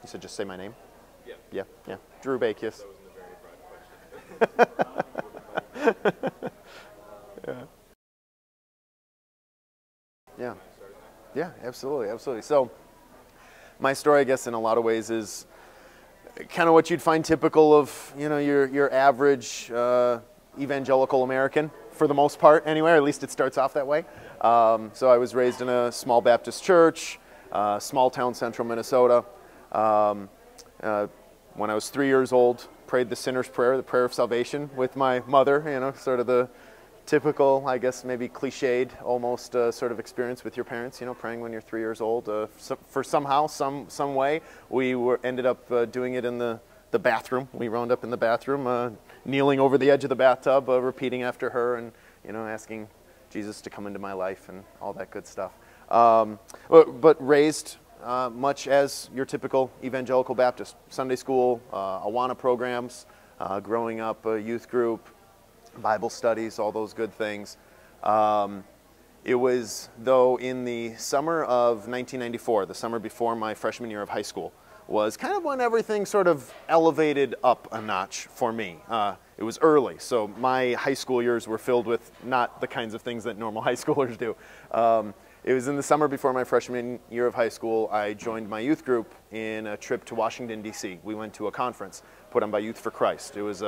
said just say my name? Yeah. Yeah, yeah. Drew Bekius. That wasn't a very broad question. Yeah. Yeah. Yeah, absolutely, absolutely. So my story, I guess, in a lot of ways is kind of what you'd find typical of, you know, your average evangelical American, for the most part anyway, or at least it starts off that way. So I was raised in a small Baptist church, small town, central Minnesota. When I was 3 years old, prayed the sinner's prayer, the prayer of salvation with my mother, you know, sort of the typical, I guess, maybe cliched almost sort of experience with your parents, you know, praying when you're 3 years old. For somehow, some way, we ended up doing it in the bathroom. We wound up in the bathroom, kneeling over the edge of the bathtub, repeating after her and, you know, asking Jesus to come into my life and all that good stuff. But raised much as your typical evangelical Baptist. Sunday school, Awana programs, growing up, a youth group, Bible studies, all those good things. It was, though, in the summer of 1994, the summer before my freshman year of high school, was kind of when everything sort of elevated up a notch for me. It was early, so my high school years were filled with not the kinds of things that normal high schoolers do. It was in the summer before my freshman year of high school. I joined my youth group in a trip to Washington, D.C. We went to a conference put on by Youth for Christ. It was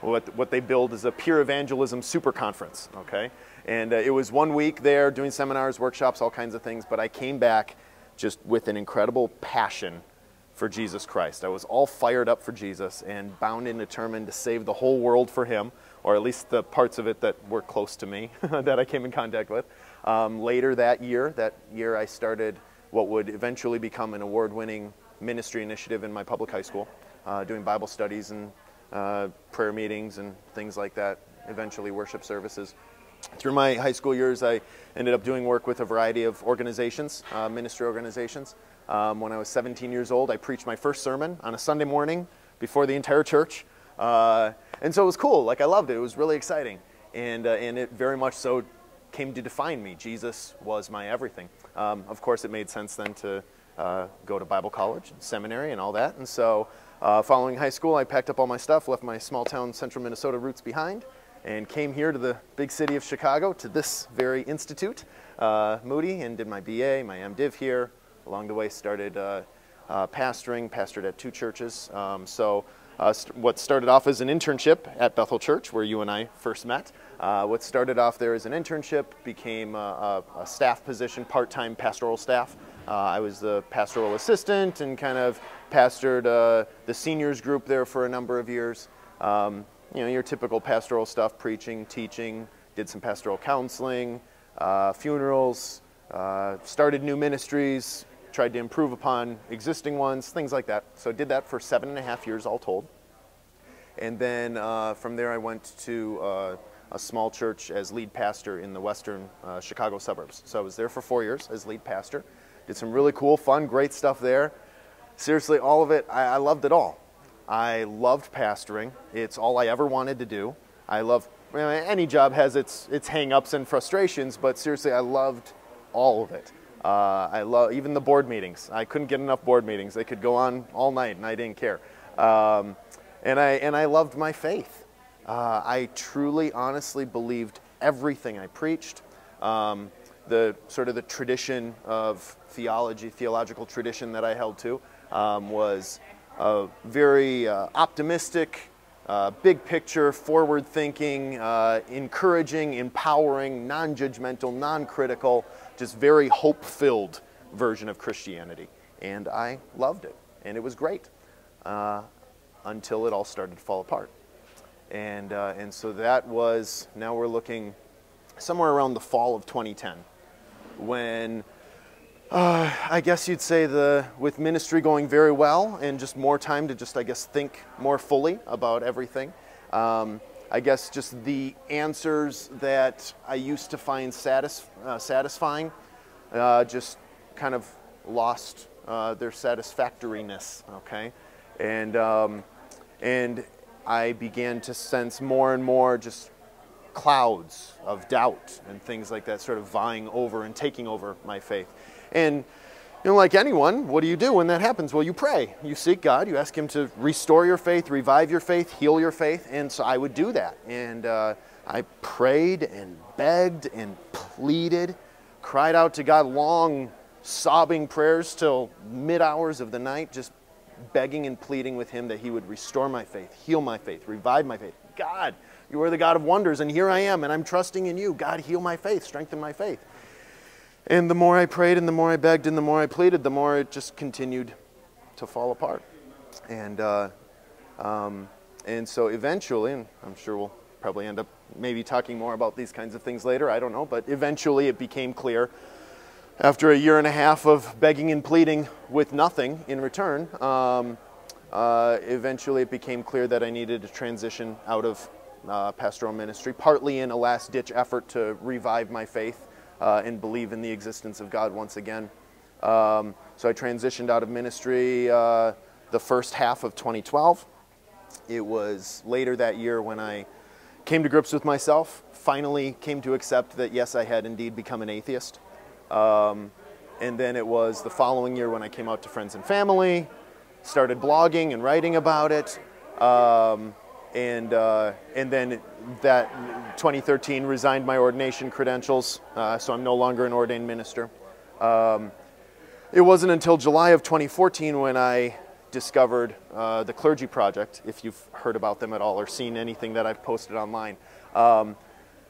what they build is a peer evangelism super conference, okay? And it was 1 week there doing seminars, workshops, all kinds of things, but I came back just with an incredible passion for Jesus Christ. I was all fired up for Jesus and bound and determined to save the whole world for him, or at least the parts of it that were close to me that I came in contact with. Later that year I started what would eventually become an award-winning ministry initiative in my public high school, doing Bible studies and prayer meetings and things like that, eventually worship services. Through my high school years, I ended up doing work with a variety of organizations, ministry organizations. When I was 17 years old, I preached my first sermon on a Sunday morning before the entire church. And so it was cool. Like, I loved it. It was really exciting. And it very much so came to define me. Jesus was my everything. Of course, it made sense then to go to Bible college, and seminary, and all that. And so following high school, I packed up all my stuff, left my small town central Minnesota roots behind, and came here to the big city of Chicago, to this very institute, Moody, and did my BA, my MDiv here. Along the way, started pastored at 2 churches. What started off as an internship at Bethel Church, where you and I first met, what started off there as an internship became a staff position, part-time pastoral staff. I was the pastoral assistant and kind of pastored the seniors group there for a number of years. You know, your typical pastoral stuff, preaching, teaching, did some pastoral counseling, funerals, started new ministries, tried to improve upon existing ones, things like that. So did that for 7.5 years all told. And then from there I went to a small church as lead pastor in the western Chicago suburbs. So I was there for 4 years as lead pastor. Did some really cool, fun, great stuff there. Seriously, all of it, I loved it all. I loved pastoring. It's all I ever wanted to do. Any job has its hang-ups and frustrations, but seriously, I loved all of it. I love even the board meetings. I couldn't get enough board meetings. They could go on all night, and I didn't care. And I loved my faith. I truly, honestly believed everything I preached. The tradition of theological tradition that I held to was very optimistic, big picture, forward-thinking, encouraging, empowering, non-judgmental, non-critical, just very hope-filled version of Christianity. And I loved it, and it was great until it all started to fall apart. And so that was, now we're looking somewhere around the fall of 2010, when I guess you'd say with ministry going very well and just more time to just, I guess, think more fully about everything. I guess just the answers that I used to find satisfying just kind of lost their satisfactoriness, okay? And I began to sense more and more just clouds of doubt and things like that sort of vying over and taking over my faith. And You know, like anyone, what do you do when that happens? Well, you pray. You seek God. You ask Him to restore your faith, revive your faith, heal your faith. And so I would do that. And I prayed and begged and pleaded, cried out to God, long, sobbing prayers till mid-hours of the night, just begging and pleading with Him that He would restore my faith, heal my faith, revive my faith. God, You are the God of wonders, and here I am, and I'm trusting in You. God, heal my faith, strengthen my faith. And the more I prayed and the more I begged and the more I pleaded, the more it just continued to fall apart. And so eventually, and I'm sure we'll probably end up maybe talking more about these kinds of things later, I don't know, but eventually it became clear, after a year and a half of begging and pleading with nothing in return, eventually it became clear that I needed to transition out of pastoral ministry, partly in a last-ditch effort to revive my faith and believe in the existence of God once again. So I transitioned out of ministry the first half of 2012. It was later that year when I came to grips with myself, finally came to accept that yes, I had indeed become an atheist. And then it was the following year when I came out to friends and family, started blogging and writing about it, and then that 2013 resigned my ordination credentials, so I'm no longer an ordained minister. It wasn't until July of 2014 when I discovered the Clergy Project, if you've heard about them at all or seen anything that I've posted online.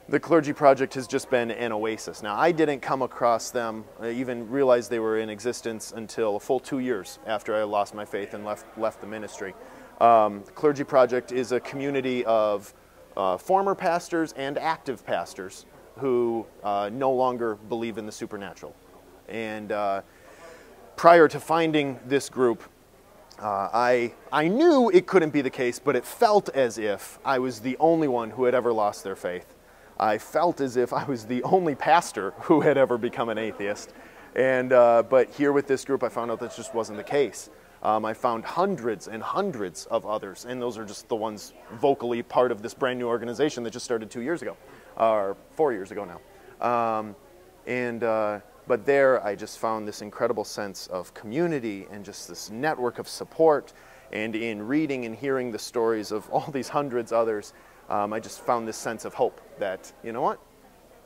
The Clergy Project has just been an oasis. Now, I didn't come across them, I even realized they were in existence until a full 2 years after I lost my faith and left the ministry. The Clergy Project is a community of former pastors and active pastors who no longer believe in the supernatural. And prior to finding this group, I knew it couldn't be the case, but it felt as if I was the only one who had ever lost their faith. I felt as if I was the only pastor who had ever become an atheist. And, but here with this group, I found out that just wasn't the case. I found hundreds and hundreds of others, and those are just the ones vocally part of this brand new organization that just started 2 years ago, or 4 years ago now. But there I just found this incredible sense of community and just this network of support. And in reading and hearing the stories of all these hundreds others, I just found this sense of hope that, you know what,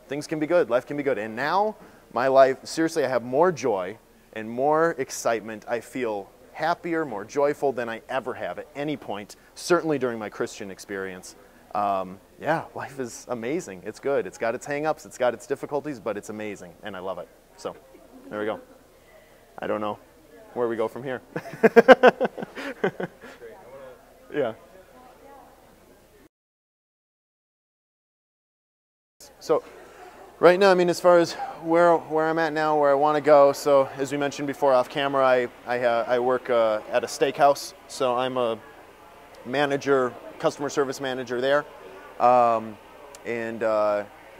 things can be good, life can be good. And now my life, seriously, I have more joy and more excitement. I feel happier, more joyful than I ever have at any point, certainly during my Christian experience. Yeah, life is amazing. It's good. It's got its hang-ups, it's got its difficulties, but it's amazing, and I love it. So, there we go. I don't know where we go from here. Yeah. So, right now, I mean, as far as where I'm at now, where I want to go, so as we mentioned before off camera, I work at a steakhouse, so I'm a manager, customer service manager there,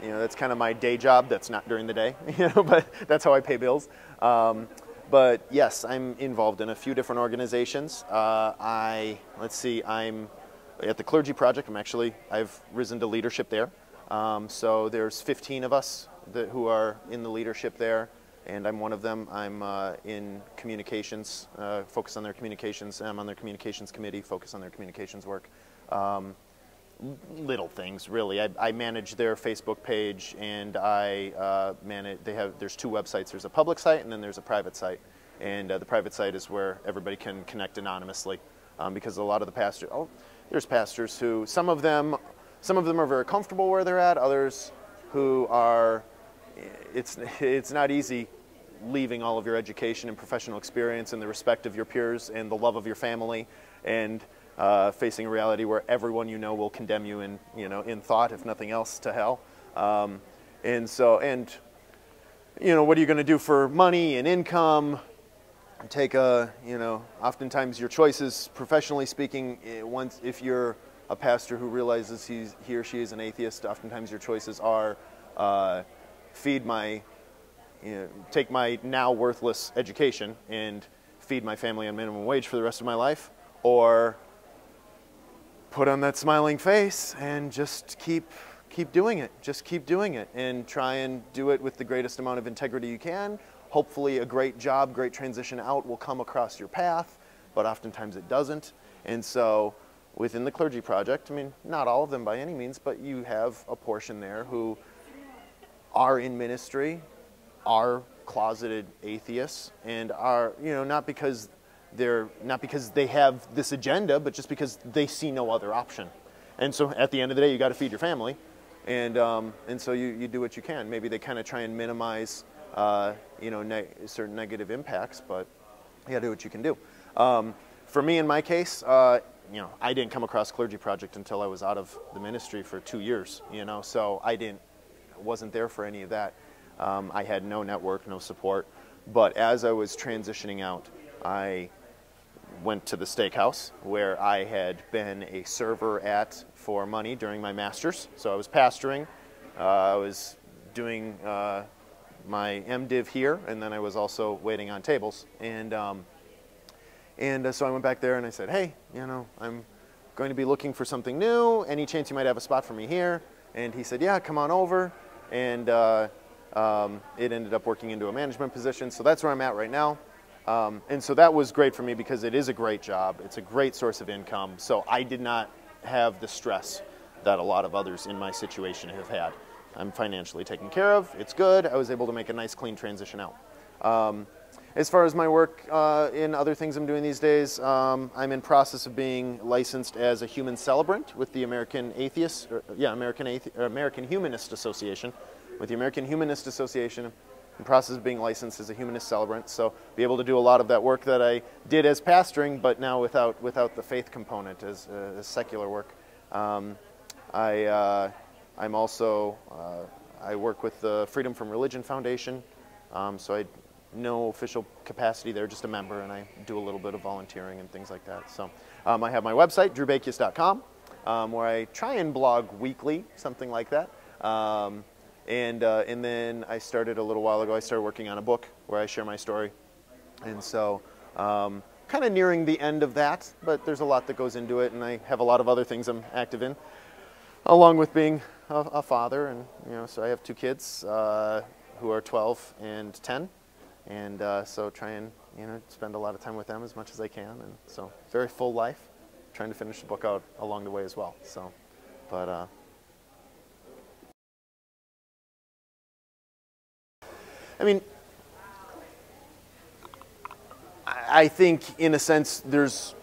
you know, that's kind of my day job. That's not during the day, you know, but that's how I pay bills. But yes, I'm involved in a few different organizations. Let's see, I'm at the Clergy Project. I've risen to leadership there. So there's 15 of us who are in the leadership there, and I'm one of them. I'm in communications, focus on their communications. I'm on their communications committee, focus on their communications work. Little things, really. I manage their Facebook page, and there's two websites. There's a public site, and then there's a private site. And the private site is where everybody can connect anonymously, because a lot of the pastors, there's pastors who, some of them are very comfortable where they're at. Others who are, it's not easy leaving all of your education and professional experience and the respect of your peers and the love of your family, and facing a reality where everyone you know will condemn you in thought, if nothing else, to hell. And you know, what are you going to do for money and income? Oftentimes your choices, professionally speaking, if you're a pastor who realizes he or she is an atheist, oftentimes your choices are take my now worthless education and feed my family on minimum wage for the rest of my life, or put on that smiling face and just keep doing it. Just keep doing it and try and do it with the greatest amount of integrity you can, hopefully a great job, great transition out will come across your path, but oftentimes it doesn't. And so within the Clergy Project, I mean, not all of them by any means, but you have a portion there who are in ministry, are closeted atheists, and are, you know, not because they have this agenda, but just because they see no other option. And so at the end of the day, you got to feed your family, and so you do what you can. Maybe they kind of try and minimize, you know, certain negative impacts, but you got to do what you can do. For me, in my case, you know, I didn't come across Clergy Project until I was out of the ministry for 2 years, you know, so wasn't there for any of that. I had no network, no support, but as I was transitioning out, I went to the steakhouse where I had been a server at for money during my master's. So I was pastoring, I was doing my MDiv here, and then I was also waiting on tables. And so I went back there and I said, hey, you know, I'm going to be looking for something new. Any chance you might have a spot for me here? And he said, yeah, come on over. And it ended up working into a management position. So that's where I'm at right now. And so that was great for me because it is a great job. It's a great source of income. So I did not have the stress that a lot of others in my situation have had. I'm financially taken care of. It's good. I was able to make a nice, clean transition out. As far as my work in other things I'm doing these days, I'm in process of being licensed as a human celebrant with the American American Humanist Association. With the American Humanist Association, in the process of being licensed as a humanist celebrant, so be able to do a lot of that work that I did as pastoring, but now without the faith component as secular work. I'm also I work with the Freedom from Religion Foundation, so I no official capacity there, just a member, and I do a little bit of volunteering and things like that. So I have my website, drewbekius.com, where I try and blog weekly, something like that. And then I started a little while ago, I started working on a book where I share my story. And so kind of nearing the end of that, but there's a lot that goes into it, and I have a lot of other things I'm active in, along with being a father. And, you know, so I have 2 kids who are 12 and 10. And so try and, you know, spend a lot of time with them as much as I can. And so very full life, trying to finish the book out along the way as well. So, but I mean, I think in a sense there's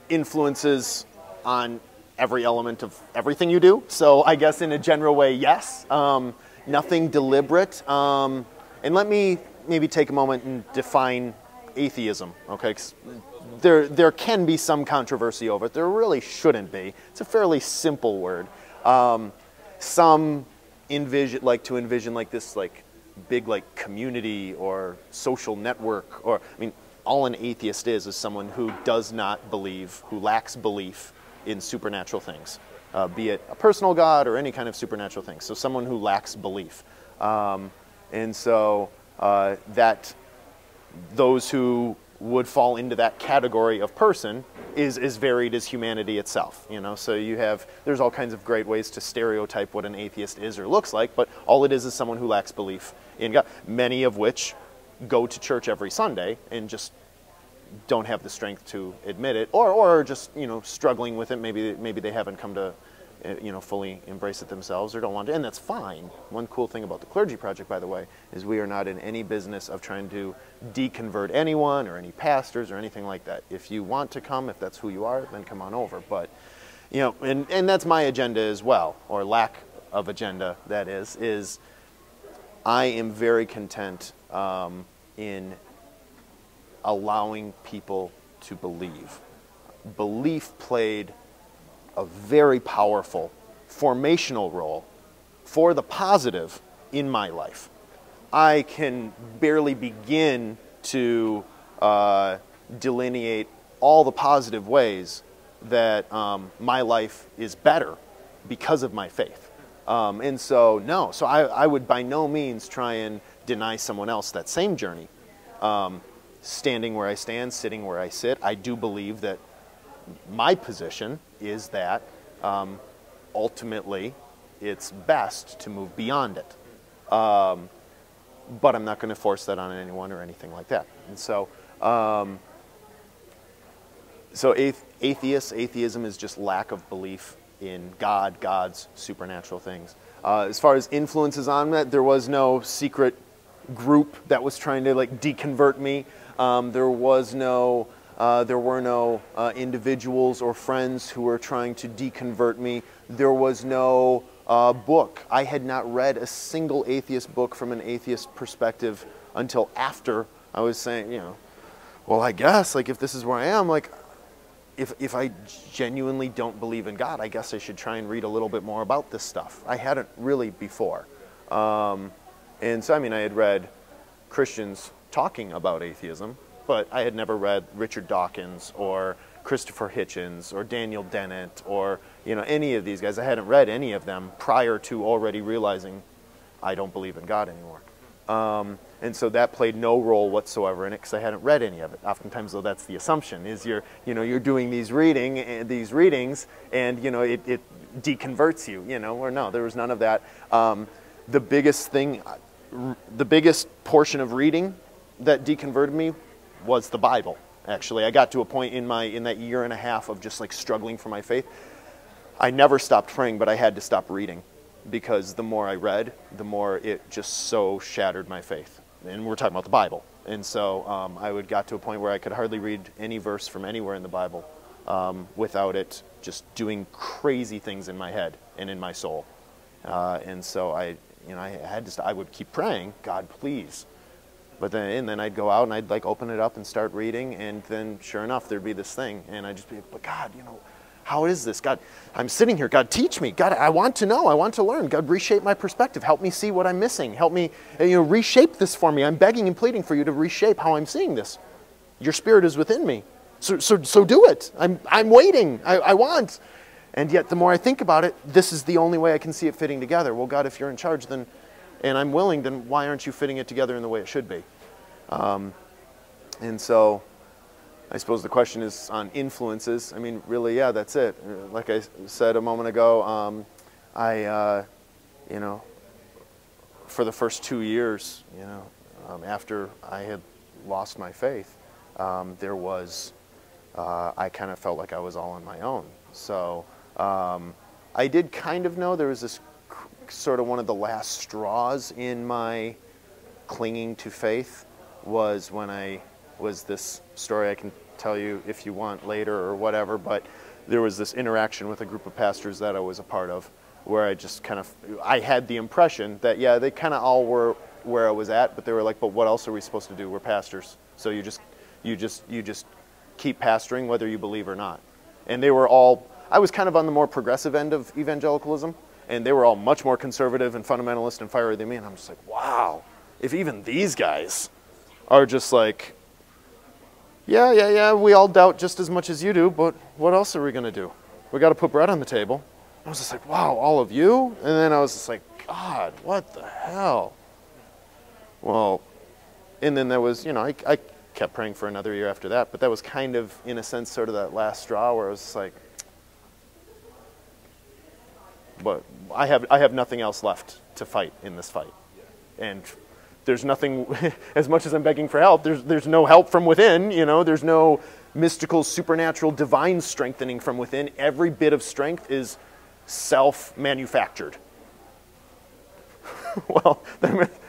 influences on every element of everything you do. So I guess in a general way, yes. Nothing deliberate. And let me maybe take a moment and define atheism, okay? 'Cause there can be some controversy over it. There really shouldn't be. It's a fairly simple word. Some like to envision like this like big like community or social network, or I mean, all an atheist is someone who does not believe, who lacks belief in supernatural things, be it a personal God or any kind of supernatural thing. So someone who lacks belief, and so that those who would fall into that category of person is as varied as humanity itself, you know. So there's all kinds of great ways to stereotype what an atheist is or looks like, but all it is someone who lacks belief in God, many of which go to church every Sunday and just don't have the strength to admit it, or just, you know, struggling with it. Maybe they haven't come to, you know, fully embrace it themselves, or don't want to, and that's fine. One cool thing about the Clergy Project, by the way, is we are not in any business of trying to deconvert anyone or any pastors or anything like that. If you want to come, if that's who you are, then come on over. But, you know, and that's my agenda as well, or lack of agenda, that is I am very content in allowing people to believe. Belief played a very powerful formational role for the positive in my life. I can barely begin to delineate all the positive ways that my life is better because of my faith. And so, no, so I would by no means try and deny someone else that same journey. Standing where I stand, sitting where I sit, I do believe that my position is that ultimately it's best to move beyond it. but I'm not going to force that on anyone or anything like that. And so, atheism is just lack of belief in God, gods, supernatural things. As far as influences on that, there was no secret group that was trying to like deconvert me. There were no individuals or friends who were trying to deconvert me. There was no book. I had not read a single atheist book from an atheist perspective until after I was saying, you know, well, I guess, like, if this is where I am, like, if I genuinely don't believe in God, I guess I should try and read a little bit more about this stuff. I hadn't really before. And so, I mean, I had read Christians talking about atheism, but I had never read Richard Dawkins or Christopher Hitchens or Daniel Dennett or, you know, any of these guys. I hadn't read any of them prior to already realizing I don't believe in God anymore. And so that played no role whatsoever in it because I hadn't read any of it. Oftentimes, though, that's the assumption: is you're doing these readings, and you know it deconverts you. You know, or no, there was none of that. The biggest portion of reading that deconverted me was the Bible. Actually, I got to a point in that year and a half of just like struggling for my faith. I never stopped praying, but I had to stop reading because the more I read, the more it just so shattered my faith. And we're talking about the Bible. And so I got to a point where I could hardly read any verse from anywhere in the Bible without it just doing crazy things in my head and in my soul. And so I had to. I would keep praying, God, please. But then I'd go out and I'd like open it up and start reading, and then sure enough there'd be this thing, and I'd just be, but God, you know, how is this? God, I'm sitting here. God, teach me. God, I want to know. I want to learn. God, reshape my perspective. Help me see what I'm missing. Help me, reshape this for me. I'm begging and pleading for you to reshape how I'm seeing this. Your Spirit is within me. So do it. I'm waiting. I want. And yet the more I think about it, this is the only way I can see it fitting together. Well, God, if you're in charge, then, and I'm willing, then why aren't you fitting it together in the way it should be? And so I suppose the question is on influences. I mean, really, yeah, that's it. Like I said a moment ago, for the first 2 years, after I had lost my faith, I kind of felt like I was all on my own. So I did kind of know there was this sort of one of the last straws in my clinging to faith was when I was this story I can tell you if you want later or whatever, but there was this interaction with a group of pastors that I was a part of where I just I had the impression that, yeah, they kind of all were where I was at, but they were like, but what else are we supposed to do? We're pastors. So you just keep pastoring whether you believe or not. And they were all, I was kind of on the more progressive end of evangelicalism, and they were all much more conservative and fundamentalist and fiery than me, and I'm just like, wow, if even these guys are just like, yeah, we all doubt just as much as you do, but what else are we going to do? We got to put bread on the table. I was just like, wow, all of you? And then I was just like, God, what the hell? Well, and then there was, I kept praying for another year after that, but that was kind of, in a sense, sort of that last straw where I was just like, but I have nothing else left to fight in this fight. And there's nothing, as much as I'm begging for help, there's no help from within, there's no mystical, supernatural, divine strengthening from within. Every bit of strength is self-manufactured. Well,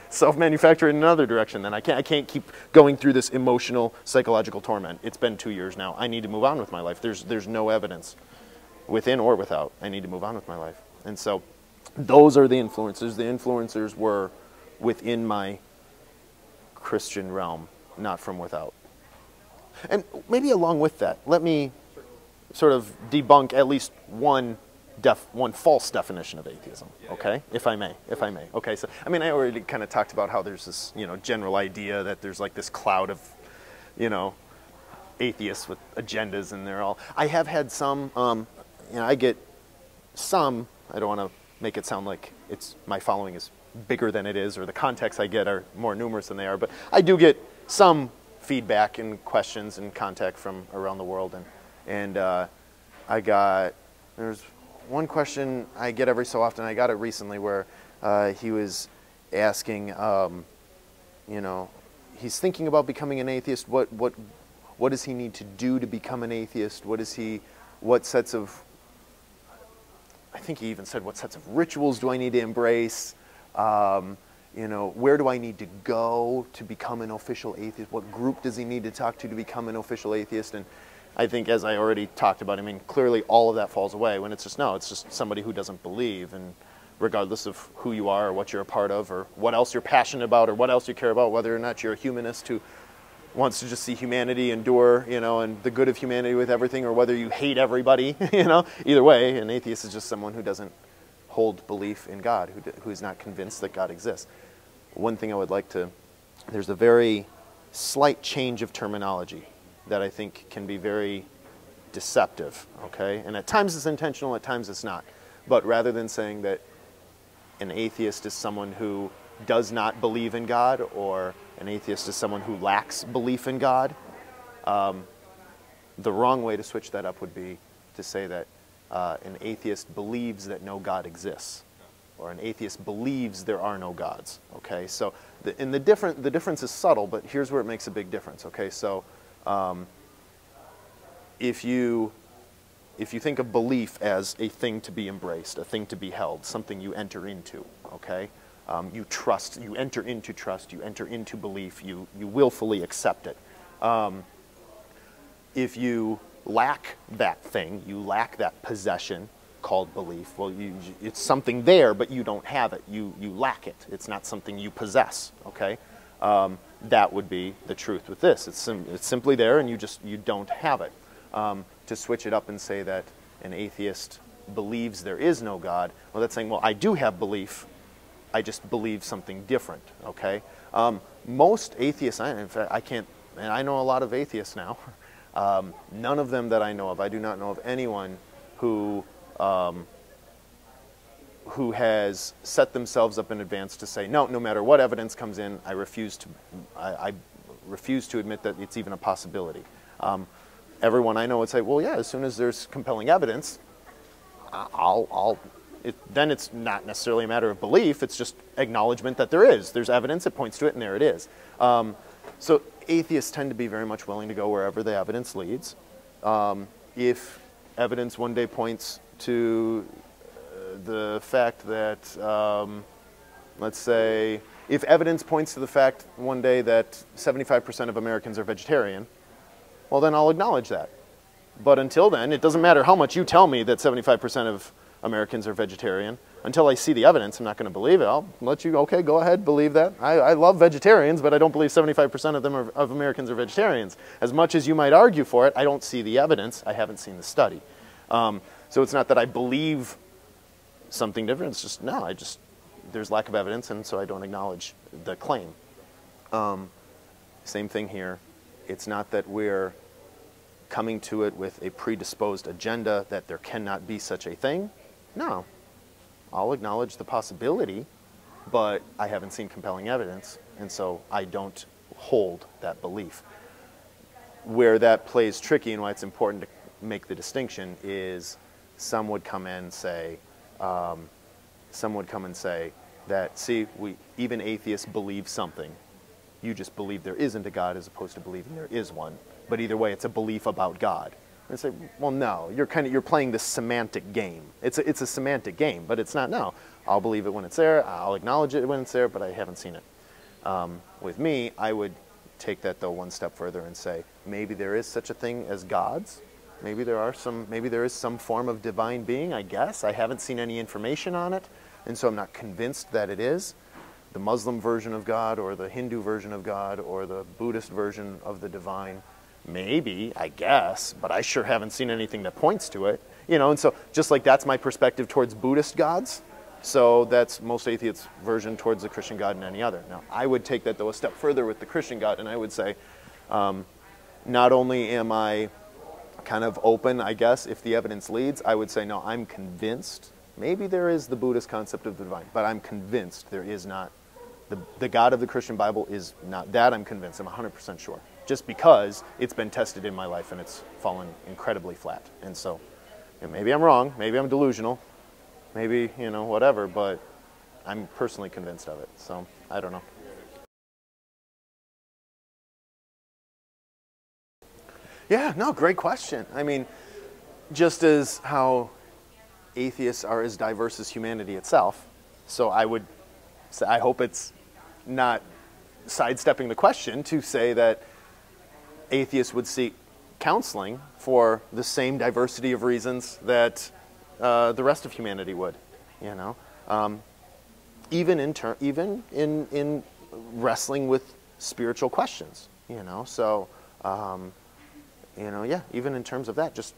self-manufactured in another direction then. I can't keep going through this emotional, psychological torment. It's been 2 years now. I need to move on with my life. There's no evidence, within or without. I need to move on with my life. And so those are the influencers. The influencers were within my Christian realm, not from without. And maybe along with that, let me sort of debunk at least one false definition of atheism, okay? If I may. Okay, so, I mean, I already kind of talked about how there's this, general idea that there's like this cloud of, atheists with agendas, and they're all, I have had some, I get some, I don't want to make it sound like my following is bigger than it is, or the contacts I get are more numerous than they are, but I do get some feedback and questions and contact from around the world, and there's one question I get every so often. I got it recently where he was asking, he's thinking about becoming an atheist. What does he need to do to become an atheist? What sets of, I think he even said, what sets of rituals do I need to embrace? Where do I need to go to become an official atheist? What group does he need to talk to become an official atheist? And I think, as I already talked about, clearly all of that falls away when it's just somebody who doesn't believe, and regardless of who you are or what you're a part of or what else you're passionate about or what else you care about, whether or not you're a humanist who wants to just see humanity endure, and the good of humanity with everything, or whether you hate everybody, either way, an atheist is just someone who doesn't hold belief in God, who is not convinced that God exists. One thing I would like to, there's a very slight change of terminology that I think can be very deceptive, okay? And at times it's intentional, at times it's not. But rather than saying that an atheist is someone who does not believe in God, or an atheist is someone who lacks belief in God, the wrong way to switch that up would be to say that an atheist believes that no God exists, or an atheist believes there are no gods, okay? So, the difference is subtle, but here's where it makes a big difference, okay? So, if you think of belief as a thing to be embraced, a thing to be held, something you enter into, okay? You trust, you enter into trust, you enter into belief, you willfully accept it. If you lack that thing, you lack that possession called belief, well, it's something there, but you don't have it. You lack it. It's not something you possess, okay? That would be the truth with this. It's simply there, and you don't have it. To switch it up and say that an atheist believes there is no God, well, that's saying, well, I do have belief, I just believe something different, okay? Most atheists, in fact, and I know a lot of atheists now, none of them that I know of, I do not know of anyone who has set themselves up in advance to say, no matter what evidence comes in, I refuse to admit that it's even a possibility. Everyone I know would say, well, yeah, as soon as there's compelling evidence, then it's not necessarily a matter of belief, it's just acknowledgement that there's evidence, it points to it, and there it is. So atheists tend to be very much willing to go wherever the evidence leads. If evidence one day points to the fact that, let's say, if evidence points to the fact one day that 75% of Americans are vegetarian, well, then I'll acknowledge that. But until then, it doesn't matter how much you tell me that 75% of Americans are vegetarian. Until I see the evidence, I'm not going to believe it. I'll let you, okay, go ahead, believe that. I love vegetarians, but I don't believe 75% of them of Americans are vegetarians. As much as you might argue for it, I don't see the evidence. I haven't seen the study. So it's not that I believe something different. It's just, no, there's lack of evidence, and so I don't acknowledge the claim. Same thing here. It's not that we're coming to it with a predisposed agenda that there cannot be such a thing. No. I'll acknowledge the possibility, but I haven't seen compelling evidence, and so I don't hold that belief. Where that plays tricky and why it's important to make the distinction is some would come in and say, that, see, even atheists believe something. You just believe there isn't a God as opposed to believing there is one. But either way, it's a belief about God. And say, well, no, you're playing this semantic game. It's a semantic game, but it's not. No, I'll believe it when it's there. I'll acknowledge it when it's there, but I haven't seen it. With me, I would take that though one step further and say, maybe there is such a thing as gods. Maybe there is some form of divine being. I guess I haven't seen any information on it, and so I'm not convinced that it is. The Muslim version of God, or the Hindu version of God, or the Buddhist version of the divine. Maybe, I guess, but I sure haven't seen anything that points to it. And so just like that's my perspective towards Buddhist gods, so that's most atheists' version towards the Christian God and any other. Now, I would take that though a step further with the Christian God, and I would say, not only am I kind of open, I guess, if the evidence leads, I would say, no, I'm convinced. Maybe there is the Buddhist concept of the divine, but I'm convinced there is not. The God of the Christian Bible is not that. I'm convinced. I'm 100% sure. Just because it's been tested in my life and it's fallen incredibly flat. And so maybe I'm wrong. Maybe I'm delusional. Maybe, whatever. But I'm personally convinced of it. So I don't know. Yeah, no, great question. I mean, just as how atheists are as diverse as humanity itself, so I would say, I hope it's not sidestepping the question to say that atheists would seek counseling for the same diversity of reasons that the rest of humanity would, you know, even in wrestling with spiritual questions, you know. So, you know, yeah, even in terms of that, just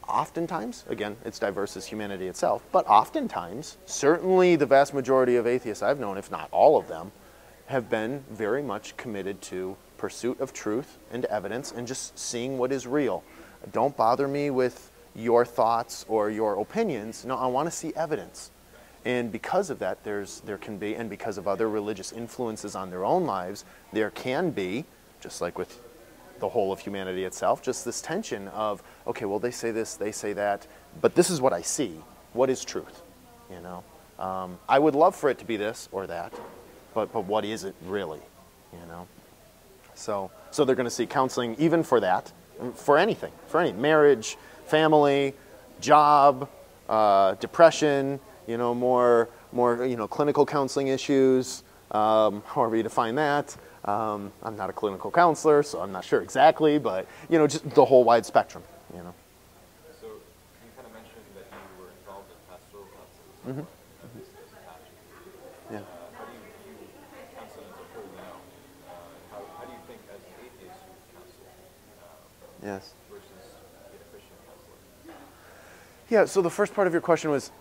oftentimes, again, it's diverse as humanity itself, but oftentimes, certainly the vast majority of atheists I've known, if not all of them, have been very much committed to pursuit of truth and evidence and just seeing what is real. Don't bother me with your thoughts or your opinions. No, I want to see evidence. And because of that, there can be, and because of other religious influences on their own lives, there can be, just like with the whole of humanity itself, just this tension of, okay, well, they say this, they say that, but this is what I see. What is truth? You know, I would love for it to be this or that, but what is it really? You know, so they're going to seek counseling even for that, for anything, for any marriage, family, job, depression. You know, more you know, clinical counseling issues, however you define that. I'm not a clinical counselor, so I'm not sure exactly, but, you know, just the whole wide spectrum, you know. So you kind of mentioned that you were involved in pastoral counseling. Yeah. How do you view counseling as a whole now? How do you think as an atheist you would counsel Yes. versus a Christian counselor? Yeah, so the first part of your question was,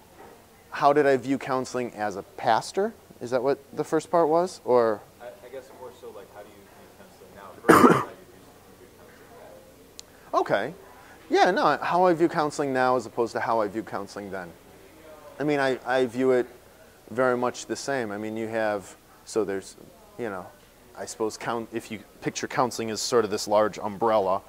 how did I view counseling as a pastor? Is that what the first part was? Or I guess more so like, how do you view counseling now versus how you view counseling then? okay. Yeah, no, how I view counseling now as opposed to how I view counseling then. I mean, I view it very much the same. I mean, you have, so there's, you know, I suppose if you picture counseling as sort of this large umbrella,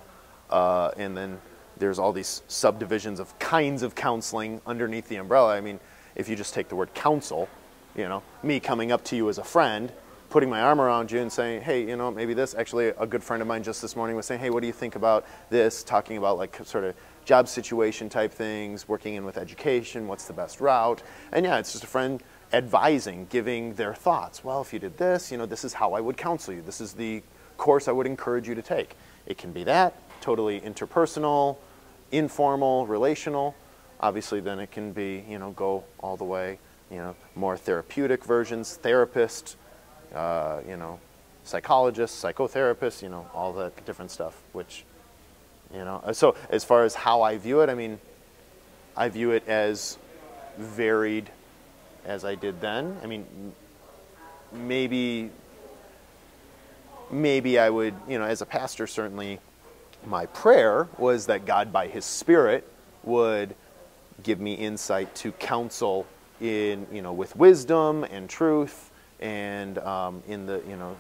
and then there's all these subdivisions of kinds of counseling underneath the umbrella. I mean, if you just take the word counsel, you know, me coming up to you as a friend, putting my arm around you and saying, hey, you know, maybe this. Actually, a good friend of mine just this morning was saying, hey, what do you think about this? Talking about like sort of job situation type things, working in with education, what's the best route? And yeah, it's just a friend advising, giving their thoughts. Well, if you did this, you know, this is how I would counsel you. This is the course I would encourage you to take. It can be that, totally interpersonal, informal, relational. Obviously, then it can be, you know, go all the way, you know, more therapeutic versions, therapist, you know, psychologist, psychotherapist, you know, all that different stuff, which, you know, so as far as how I view it, I mean, I view it as varied as I did then. I mean, maybe I would, you know, as a pastor, certainly my prayer was that God, by His Spirit, would give me insight to counsel in, you know, with wisdom and truth, and in the, you know,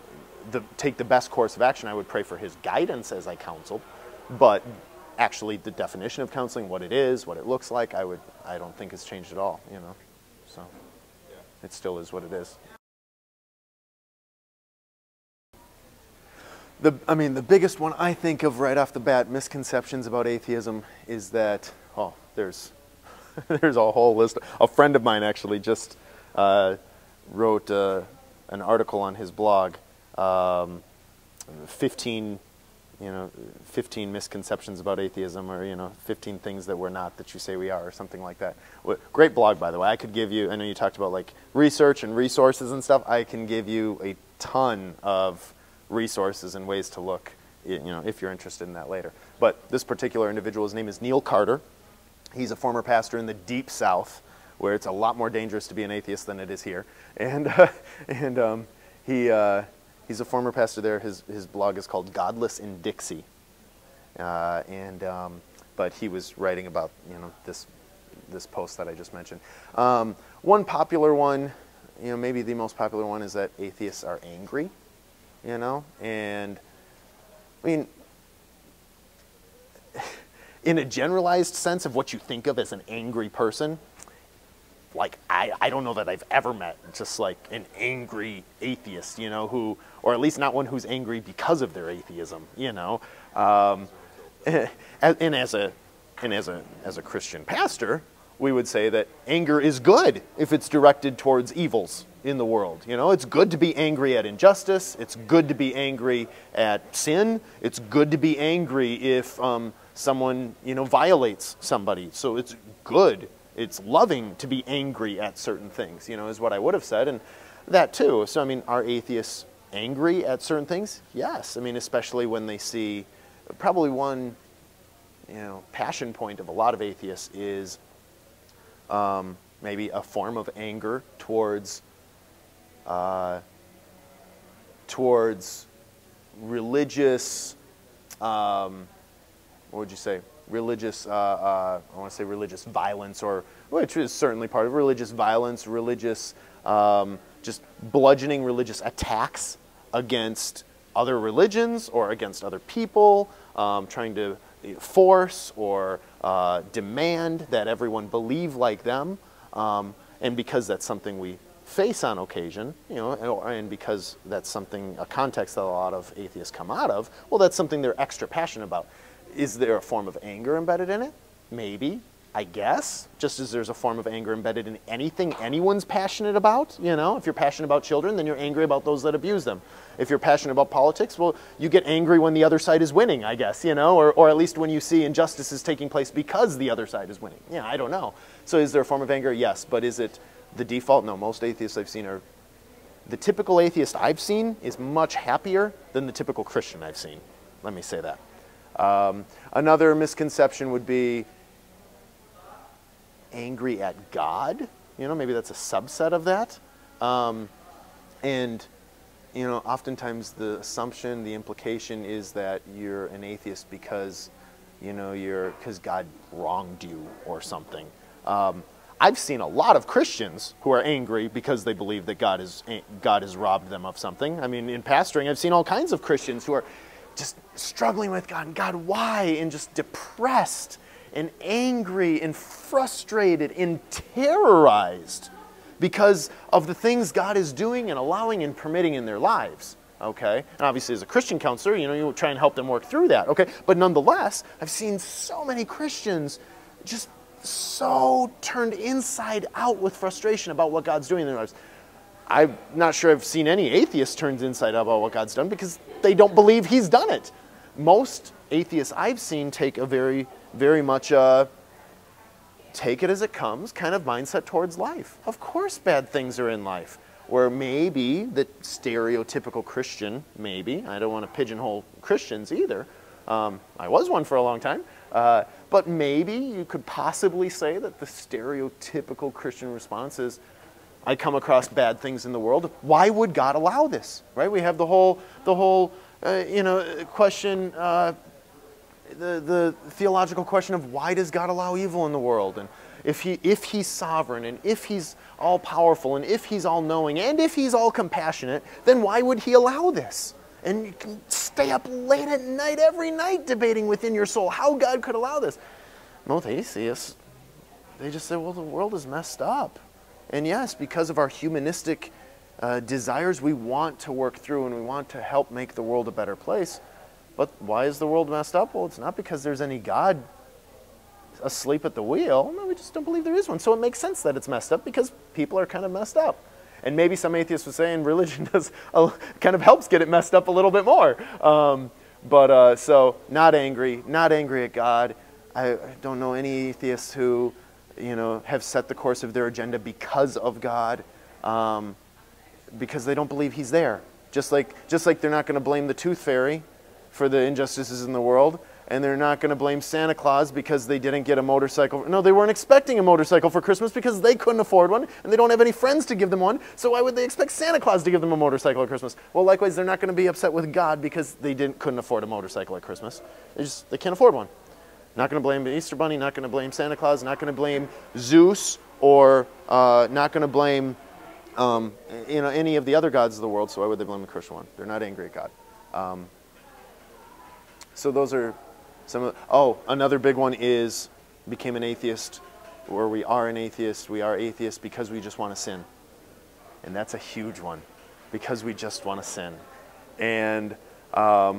take the best course of action. I would pray for His guidance as I counseled, but actually the definition of counseling, what it is, what it looks like, I don't think has changed at all, you know, so Yeah. it still is what it is. I mean, the biggest one I think of right off the bat, misconceptions about atheism, is that, oh, there's a whole list. A friend of mine actually just wrote an article on his blog, 15 misconceptions about atheism, or, you know, 15 things that we're not that you say we are, or something like that. Great blog, by the way. I could give you, I know you talked about like research and resources and stuff. I can give you a ton of resources and ways to look, you know, if you're interested in that later. But this particular individual, his name is Neil Carter. He's a former pastor in the Deep South, where it's a lot more dangerous to be an atheist than it is here. And he's a former pastor there. His blog is called Godless in Dixie. But he was writing about, you know, this post that I just mentioned. One popular one, you know, maybe the most popular one, is that atheists are angry. You know, and I mean, in a generalized sense of what you think of as an angry person, like, I don't know that I've ever met just like an angry atheist, you know, who, or at least not one who's angry because of their atheism, you know. And as a Christian pastor, we would say that anger is good if it's directed towards evils in the world. You know, it's good to be angry at injustice. It's good to be angry at sin. It's good to be angry if someone, you know, violates somebody. So it's good. It's loving to be angry at certain things, you know, is what I would have said. And that too. So, I mean, are atheists angry at certain things? Yes. I mean, especially when they see, probably one, you know, passion point of a lot of atheists is maybe a form of anger towards religious, what would you say? Religious, I want to say religious violence, or which is certainly part of religious violence, religious, just bludgeoning religious attacks against other religions or against other people, trying to force or demand that everyone believe like them, and because that's something we face on occasion, you know, and because that's something, a context that a lot of atheists come out of, well, that's something they're extra passionate about. Is there a form of anger embedded in it? Maybe, I guess, just as there's a form of anger embedded in anything anyone's passionate about. You know, if you're passionate about children, then you're angry about those that abuse them. If you're passionate about politics, well, you get angry when the other side is winning, I guess, you know, or at least when you see injustices taking place because the other side is winning. Yeah, I don't know. So is there a form of anger? Yes, but is it the default? No, most atheists I've seen are, the typical atheist I've seen is much happier than the typical Christian I've seen. Let me say that. Another misconception would be angry at God. You know, maybe that's a subset of that. And, you know, oftentimes the assumption, the implication is that you're an atheist because, you know, because God wronged you or something. I've seen a lot of Christians who are angry because they believe that God has robbed them of something. I mean, in pastoring, I've seen all kinds of Christians who are just struggling with God, and God, why? And just depressed and angry and frustrated and terrorized because of the things God is doing and allowing and permitting in their lives. Okay? And obviously as a Christian counselor, you know, you try and help them work through that. Okay? But nonetheless, I've seen so many Christians just so turned inside out with frustration about what God's doing in their lives. I'm not sure I've seen any atheists turned inside out about what God's done because they don't believe He's done it. Most atheists I've seen take a very, very much take it as it comes kind of mindset towards life. Of course bad things are in life. Or maybe the stereotypical Christian, maybe, I don't want to pigeonhole Christians either. I was one for a long time. But maybe you could possibly say that the stereotypical Christian response is, I come across bad things in the world. Why would God allow this? Right? We have the whole you know, question, the theological question of why does God allow evil in the world? And if He's sovereign, and if He's all powerful, and if He's all knowing, and if He's all compassionate, then why would He allow this? And you can stay up late at night, every night, debating within your soul how God could allow this. Most atheists, they just say, well, the world is messed up. And yes, because of our humanistic desires, we want to work through and we want to help make the world a better place. But why is the world messed up? Well, it's not because there's any God asleep at the wheel. No, we just don't believe there is one. So it makes sense that it's messed up because people are kind of messed up. And maybe some atheists would say, and religion kind of helps get it messed up a little bit more. So not angry at God. I don't know any atheists who, you know, have set the course of their agenda because of God, because they don't believe He's there. Just like they're not going to blame the tooth fairy for the injustices in the world, and they're not going to blame Santa Claus because they didn't get a motorcycle. No, they weren't expecting a motorcycle for Christmas because they couldn't afford one, and they don't have any friends to give them one, so why would they expect Santa Claus to give them a motorcycle at Christmas? Well, likewise, they're not going to be upset with God because they couldn't afford a motorcycle at Christmas. They can't afford one. Not going to blame the Easter Bunny, not going to blame Santa Claus, not going to blame Zeus, or not going to blame you know, any of the other gods of the world, so why would they blame the Christian one? They're not angry at God. So those are some of the, another big one is became an atheist or we are an atheist, we are atheists because we just want to sin. And that's a huge one, because we just want to sin. And I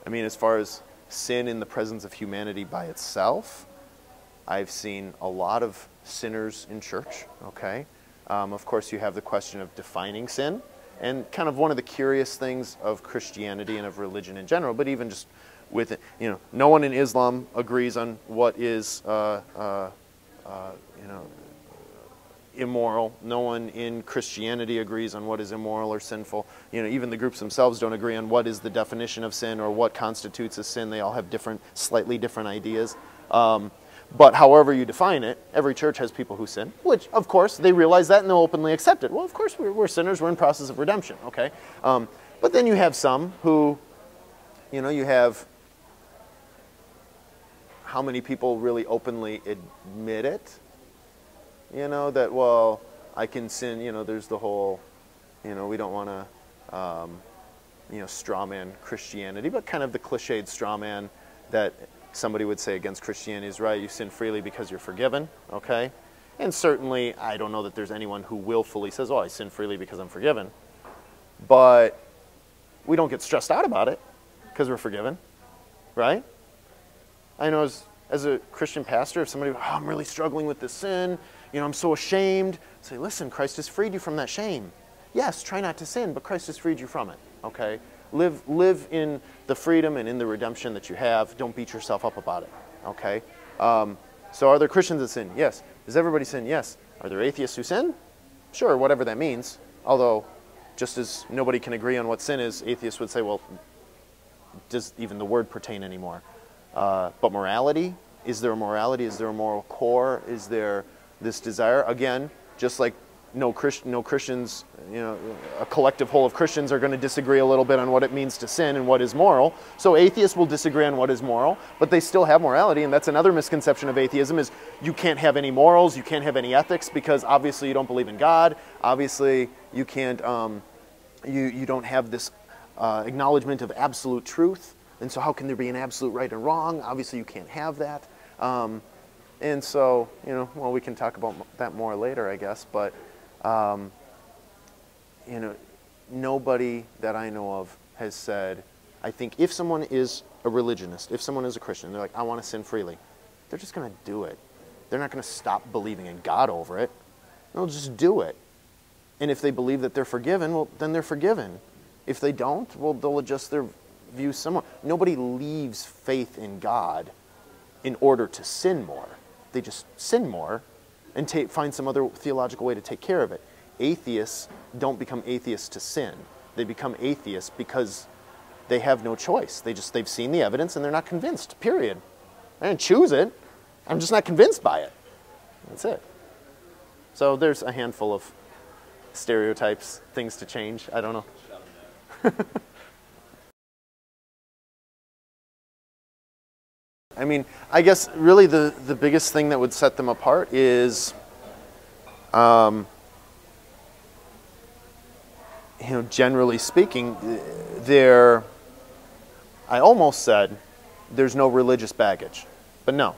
mean, as far as sin in the presence of humanity by itself, I've seen a lot of sinners in church, okay? Of course, you have the question of defining sin, and kind of one of the curious things of Christianity and of religion in general, but even just with it, you know, no one in Islam agrees on what is, immoral. No one in Christianity agrees on what is immoral or sinful. You know, even the groups themselves don't agree on what is the definition of sin or what constitutes a sin. They all have different, slightly different ideas. But however you define it, every church has people who sin, which, of course, they realize that and they'll openly accept it. Well, of course, we're sinners. We're in process of redemption, okay? But then you have some who, you know, you have how many people really openly admit it? You know, that, well, I can sin, you know, there's the whole, you know, we don't want to, you know, straw man Christianity, but kind of the cliched straw man that somebody would say against Christianity is right, you sin freely because you're forgiven, okay? And certainly, I don't know that there's anyone who willfully says, oh, I sin freely because I'm forgiven. But we don't get stressed out about it because we're forgiven, right? I know as a Christian pastor, if somebody, oh, I'm really struggling with this sin, you know, I'm so ashamed. Say, listen, Christ has freed you from that shame. Yes, try not to sin, but Christ has freed you from it, okay? Live in the freedom and in the redemption that you have. Don't beat yourself up about it, okay? So are there Christians that sin? Yes. Does everybody sin? Yes. Are there atheists who sin? Sure, whatever that means. Although, just as nobody can agree on what sin is, atheists would say, well, does even the word pertain anymore? But morality, is there a morality? Is there a moral core? Is there this desire? Again, just like no Christians, you know, a collective whole of Christians are going to disagree a little bit on what it means to sin and what is moral. So atheists will disagree on what is moral, but they still have morality, and that's another misconception of atheism is you can't have any morals, you can't have any ethics because obviously you don't believe in God. Obviously you can't, you don't have this acknowledgement of absolute truth, and so how can there be an absolute right and wrong? Obviously you can't have that. And so, you know, well, we can talk about that more later, I guess, but, you know, nobody that I know of has said, I think if someone is a religionist, if someone is a Christian, they're like, I want to sin freely, they're just going to do it. They're not going to stop believing in God over it. They'll just do it. And if they believe that they're forgiven, well, then they're forgiven. If they don't, well, they'll adjust their views somewhat. Nobody leaves faith in God in order to sin more. They just sin more and find some other theological way to take care of it. Atheists don't become atheists to sin. They become atheists because they have no choice. They've seen the evidence and they're not convinced, period. I didn't choose it. I'm just not convinced by it. That's it. So there's a handful of stereotypes, things to change. I don't know. I mean, I guess really the biggest thing that would set them apart is, you know, generally speaking, I almost said there's no religious baggage. But no,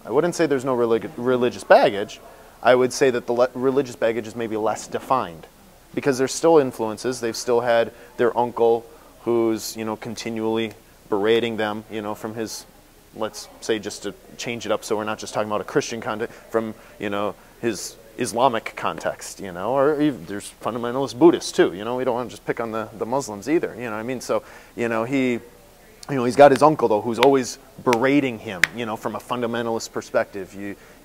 I wouldn't say there's no religious baggage. I would say that the religious baggage is maybe less defined because there's still influences. They've still had their uncle who's, you know, continually berating them, you know, from his, let's say, just to change it up so we're not just talking about a Christian context, from, you know, his Islamic context, you know, or even, there's fundamentalist Buddhists too, you know, we don't want to just pick on the Muslims either, you know what I mean? So, you know, he's got his uncle though who's always berating him, you know, from a fundamentalist perspective.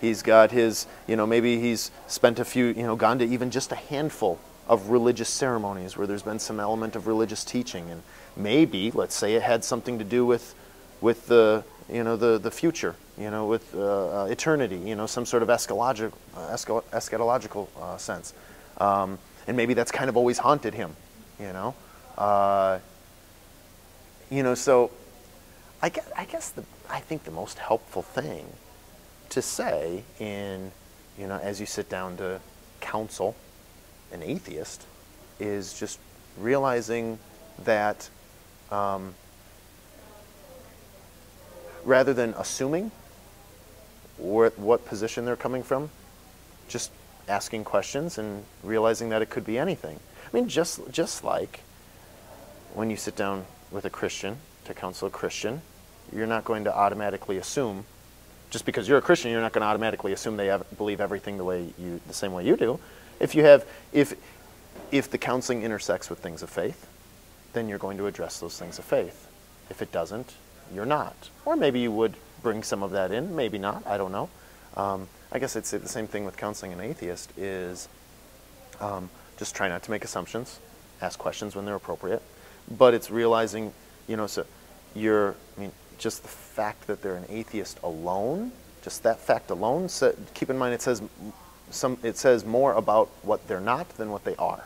He's got his, you know, maybe he's spent a few, you know, gone to even just a handful of religious ceremonies where there's been some element of religious teaching, and maybe, let's say, it had something to do with the, you know, the future, you know, with eternity, you know, some sort of eschatological sense. And maybe that's kind of always haunted him, you know. You know, so I guess I think the most helpful thing to say in, you know, as you sit down to counsel an atheist is just realizing that rather than assuming what position they're coming from, just asking questions and realizing that it could be anything. I mean, just like when you sit down with a Christian to counsel a Christian, you're not going to automatically assume, just because you're a Christian, you're not going to automatically assume they believe everything the same way you do. If the counseling intersects with things of faith, then you're going to address those things of faith. If it doesn't, you're not. Or maybe you would bring some of that in, maybe not, I don't know. I guess I'd say the same thing with counseling an atheist is just try not to make assumptions, ask questions when they're appropriate, but it's realizing, so just the fact that they're an atheist alone, just that fact alone, keep in mind it says more about what they're not than what they are,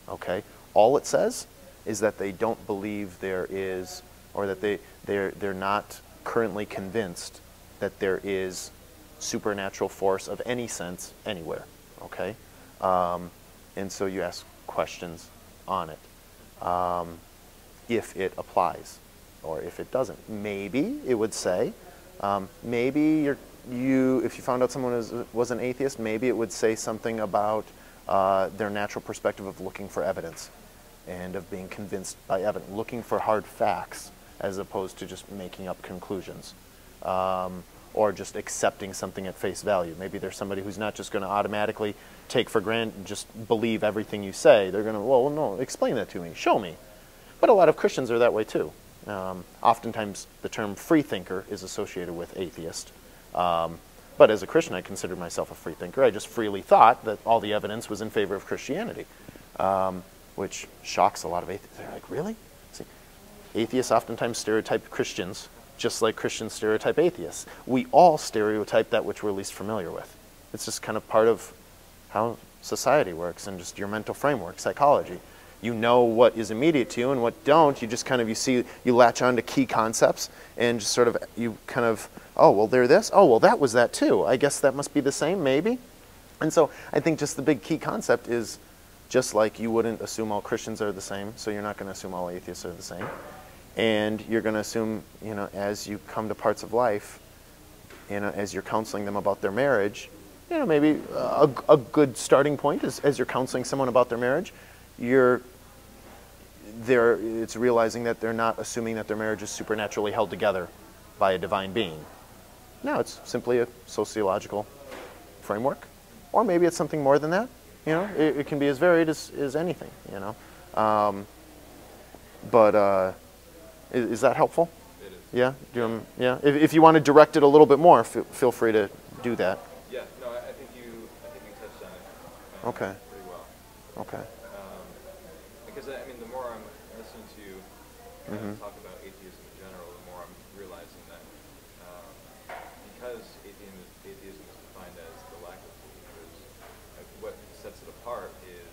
okay? All it says is that they don't believe there is, or that they're not currently convinced that there is supernatural force of any sense anywhere, okay? And so you ask questions on it, if it applies or if it doesn't. Maybe it would say, maybe if you found out someone was an atheist, maybe it would say something about their natural perspective of looking for evidence and of being convinced by evidence, looking for hard facts as opposed to just making up conclusions. Or just accepting something at face value. Maybe there's somebody who's not just going to automatically take for granted and just believe everything you say. They're going to, well, no, explain that to me, show me. But a lot of Christians are that way too. Oftentimes the term free thinker is associated with atheist. But as a Christian, I consider myself a free thinker. I just freely thought that all the evidence was in favor of Christianity, which shocks a lot of atheists. They're like, really? See, atheists oftentimes stereotype Christians just like Christians stereotype atheists. We all stereotype that which we're least familiar with. It's just kind of part of how society works and just your mental framework, psychology. You know what is immediate to you and what don't. You just kind of, you latch on to key concepts and just sort of, oh, well, they're this. Oh, well, that was that too. I guess that must be the same, maybe. And so I think just the big key concept is just like you wouldn't assume all Christians are the same, so you're not going to assume all atheists are the same. And you're going to assume, as you come to parts of life, as you're counseling them about their marriage, maybe a good starting point is as you're counseling someone about their marriage, it's realizing that they're not assuming that their marriage is supernaturally held together by a divine being. No, it's simply a sociological framework. Or maybe it's something more than that. It can be as varied as anything, Is that helpful? It is. Yeah? Yeah? If you want to direct it a little bit more, feel free to do that. Yeah, no, I think you touched on it Okay. pretty well. Okay. Because, the more I'm listening to you talk about atheism in general, the more I'm realizing that because atheism is defined as the lack of belief, what sets it apart is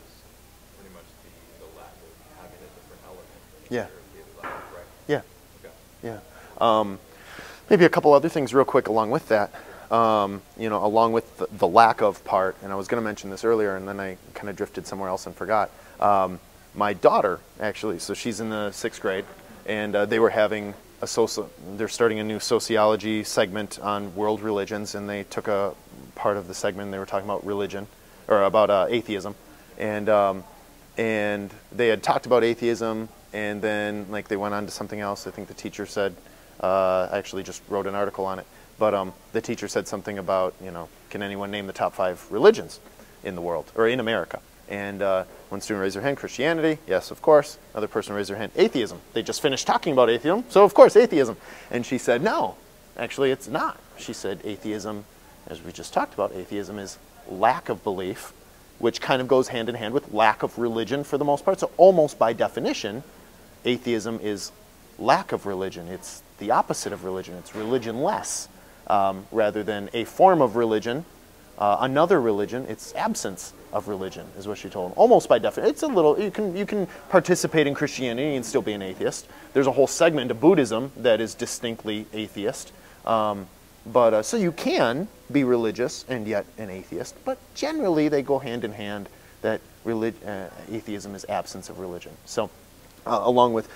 pretty much the lack of having a different element. Yeah. Right? Yeah. Okay. Yeah. Maybe a couple other things real quick along with that. Along with the lack of part, and I was going to mention this earlier, and then I kind of drifted somewhere else and forgot. My daughter, actually, so she's in the 6th grade, and they were having they're starting a new sociology segment on world religions, and they took a part of the segment, and they were talking about religion, or about atheism, and they had talked about atheism, and then they went on to something else. I think the teacher said, I actually just wrote an article on it, but the teacher said something about, can anyone name the top 5 religions in the world, or in America? And one student raised their hand, Christianity, yes, of course. Another person raised their hand, atheism. They just finished talking about atheism, so of course atheism. And she said, no, actually it's not. She said atheism, as we just talked about, atheism is lack of belief, which kind of goes hand in hand with lack of religion for the most part. So almost by definition, atheism is lack of religion. It's the opposite of religion. It's religionless, rather than a form of religion. Another religion, it's absence of religion, is what she told him. Almost by definition. It's a little, you can participate in Christianity and still be an atheist. There's a whole segment of Buddhism that is distinctly atheist. So you can be religious and yet an atheist, but generally they go hand in hand, that atheism is absence of religion. So along with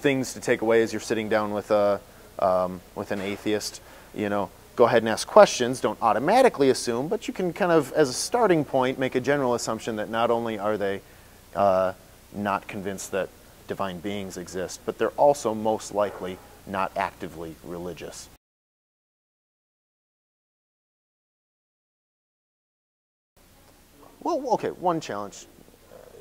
things to take away as you're sitting down with an atheist, go ahead and ask questions. Don't automatically assume, but you can kind of, as a starting point, make a general assumption that not only are they not convinced that divine beings exist, but they're also most likely not actively religious. Well, okay, one challenge.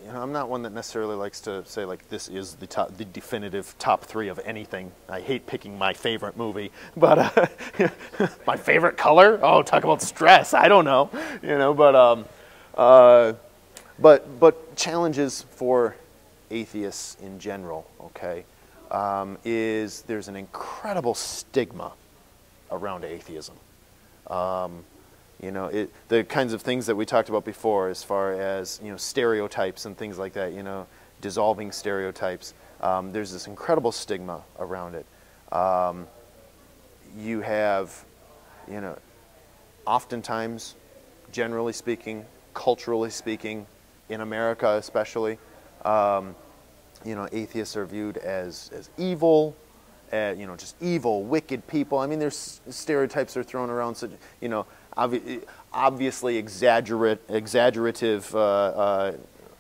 I'm not one that necessarily likes to say, like, this is the definitive top 3 of anything. I hate picking my favorite movie, but my favorite color? Oh, talk about stress. I don't know, but challenges for atheists in general, okay, is there's an incredible stigma around atheism. The kinds of things that we talked about before, as far as stereotypes and things like that, dissolving stereotypes. There's this incredible stigma around it. You have, oftentimes, generally speaking, culturally speaking, in America especially, atheists are viewed as evil, just evil, wicked people. I mean, there's stereotypes are thrown around, so, obviously exaggerative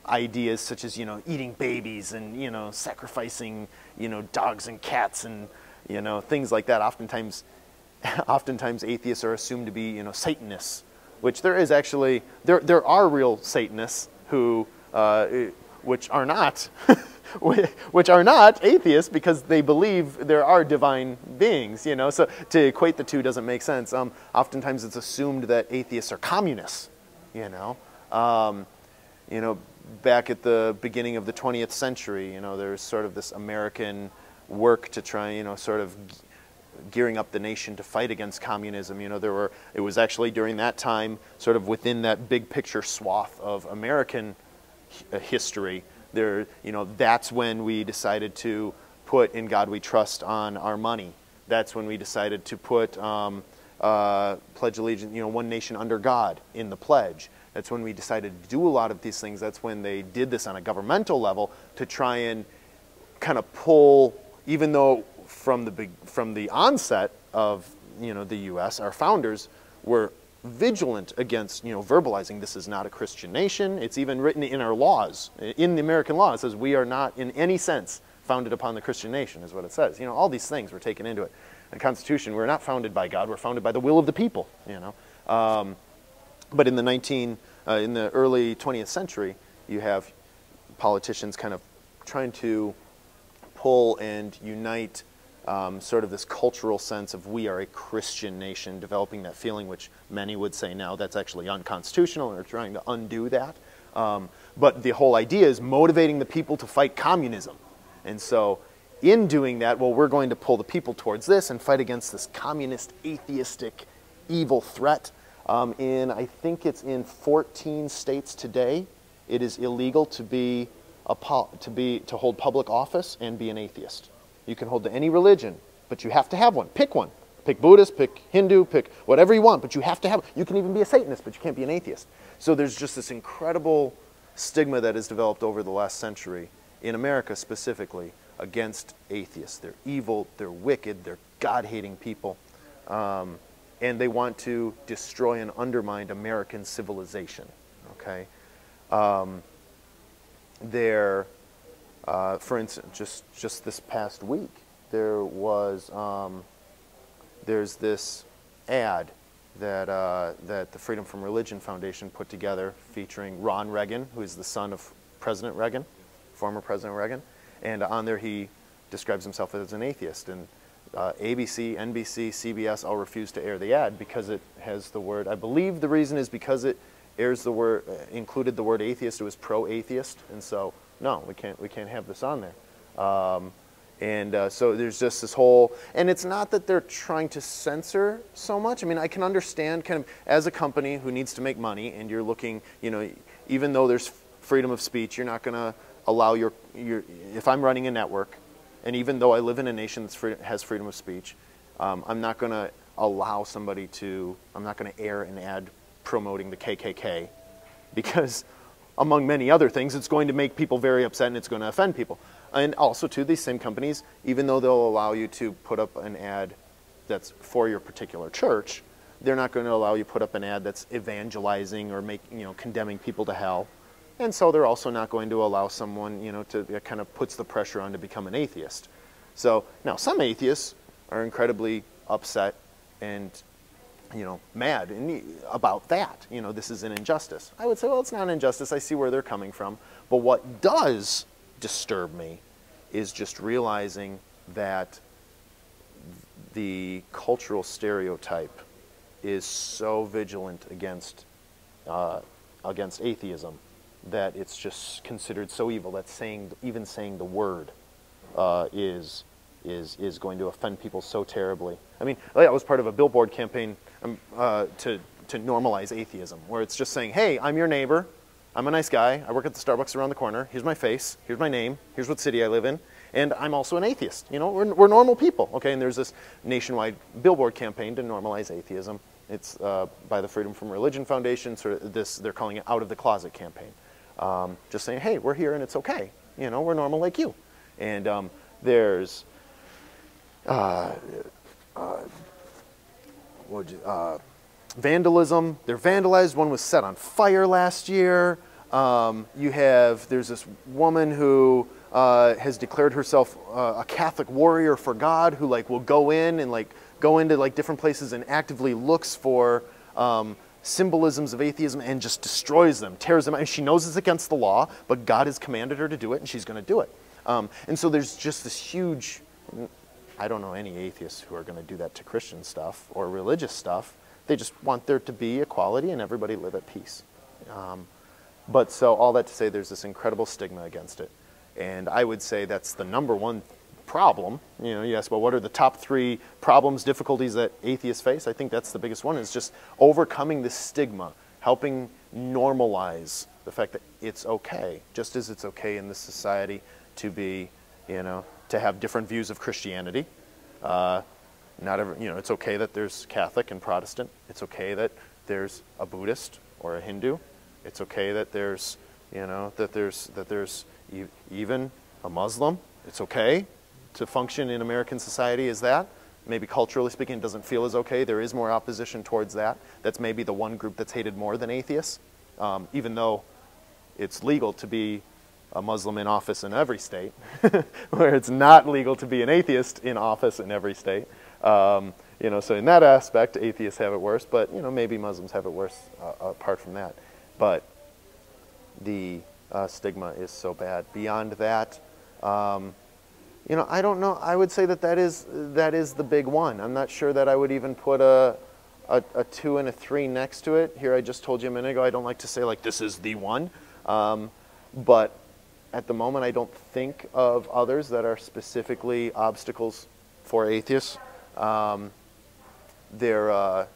ideas such as, eating babies and, sacrificing, dogs and cats and, things like that. Oftentimes atheists are assumed to be, Satanists, which there is actually, there are real Satanists who, which are not atheists because they believe there are divine beings, so to equate the two doesn't make sense. Oftentimes it's assumed that atheists are communists, back at the beginning of the 20th century, there's sort of this American work to try, sort of gearing up the nation to fight against communism. It was actually during that time, sort of within that big picture swath of American history, that's when we decided to put "In God We Trust" on our money. That's when we decided to put Pledge Allegiance, one nation under God in the pledge. That's when we decided to do a lot of these things. That's when they did this on a governmental level to try and kind of pull, even though from the onset of the U.S., our founders were vigilant against verbalizing this is not a Christian nation. It's even written in our laws, in the American law. It says we are not in any sense founded upon the Christian nation, is what it says. All these things were taken into it. The Constitution, we're not founded by God. We're founded by the will of the people. But in the early 20th century, you have politicians kind of trying to pull and unite sort of this cultural sense of we are a Christian nation, developing that feeling, which many would say now that's actually unconstitutional, and are trying to undo that. But the whole idea is motivating the people to fight communism. And so in doing that, well, we're going to pull the people towards this and fight against this communist, atheistic, evil threat. I think it's in 14 states today, it is illegal to hold public office and be an atheist. You can hold to any religion, but you have to have one. Pick one. Pick Buddhist, pick Hindu, pick whatever you want, but you have to have. You can even be a Satanist, but you can't be an atheist. So there's just this incredible stigma that has developed over the last century, in America specifically, against atheists. They're evil, they're wicked, they're God-hating people, and they want to destroy and undermine American civilization. Okay, for instance, just this past week, there's this ad that the Freedom from Religion Foundation put together, featuring Ron Reagan, who is the son of President Reagan, former President Reagan, and on there he describes himself as an atheist. And ABC, NBC, CBS all refused to air the ad because it has the word. I believe the reason is because it included the word atheist. It was pro-atheist, and so. No, we can't have this on there. So there's just this whole, and it's not that they're trying to censor so much. I mean, I can understand kind of as a company who needs to make money, and you're looking, even though there's freedom of speech, you're not going to allow if I'm running a network, and even though I live in a nation that has freedom of speech, I'm not going to allow I'm not going to air an ad promoting the KKK, because among many other things, it's going to make people very upset and it's going to offend people. And also, too, these same companies, even though they'll allow you to put up an ad that's for your particular church, they're not going to allow you to put up an ad that's evangelizing or condemning people to hell. And so they're also not going to allow someone, to that kind of puts the pressure on to become an atheist. So now some atheists are incredibly upset and, mad about that. This is an injustice. I would say, well, it's not an injustice. I see where they're coming from. But what does disturb me is just realizing that the cultural stereotype is so vigilant against atheism that it's just considered so evil that even saying the word is going to offend people so terribly. I mean, I was part of a billboard campaign to normalize atheism, where it's just saying, hey, I'm your neighbor, I'm a nice guy, I work at the Starbucks around the corner, here's my face, here's my name, here's what city I live in, and I'm also an atheist. We're normal people, okay? And there's this nationwide billboard campaign to normalize atheism. It's by the Freedom from Religion Foundation, they're calling it Out of the Closet campaign. Just saying, hey, we're here and it's okay. We're normal like you. And there's vandalism. They're vandalized. One was set on fire last year. There's this woman who has declared herself a Catholic warrior for God, who will go into different places and actively looks for symbolisms of atheism and just destroys them, tears them out. And she knows it's against the law, but God has commanded her to do it, and she's going to do it. And so there's just this huge, I don't know any atheists who are going to do that to Christian stuff or religious stuff. They just want there to be equality and everybody live at peace. But so all that to say, there's this incredible stigma against it. And I would say that's the number one problem. You ask, well, what are the top 3 problems, difficulties that atheists face? I think that's the biggest one, is just overcoming this stigma, helping normalize the fact that it's okay, just as it's okay in this society to be, to have different views of Christianity. It's okay that there's Catholic and Protestant. It's okay that there's a Buddhist or a Hindu. It's okay that there's, that there's even a Muslim. It's okay to function in American society as that. Maybe culturally speaking, it doesn't feel as okay. There is more opposition towards that. That's maybe the one group that's hated more than atheists, even though it's legal to be a Muslim in office in every state, where it's not legal to be an atheist in office in every state. So in that aspect, atheists have it worse, but maybe Muslims have it worse apart from that. But the stigma is so bad. Beyond that, I don't know. I would say that is the big one. I'm not sure that I would even put a 2 and a 3 next to it. Here, I just told you a minute ago, I don't like to say this is the one. But at the moment, I don't think of others that are specifically obstacles for atheists. There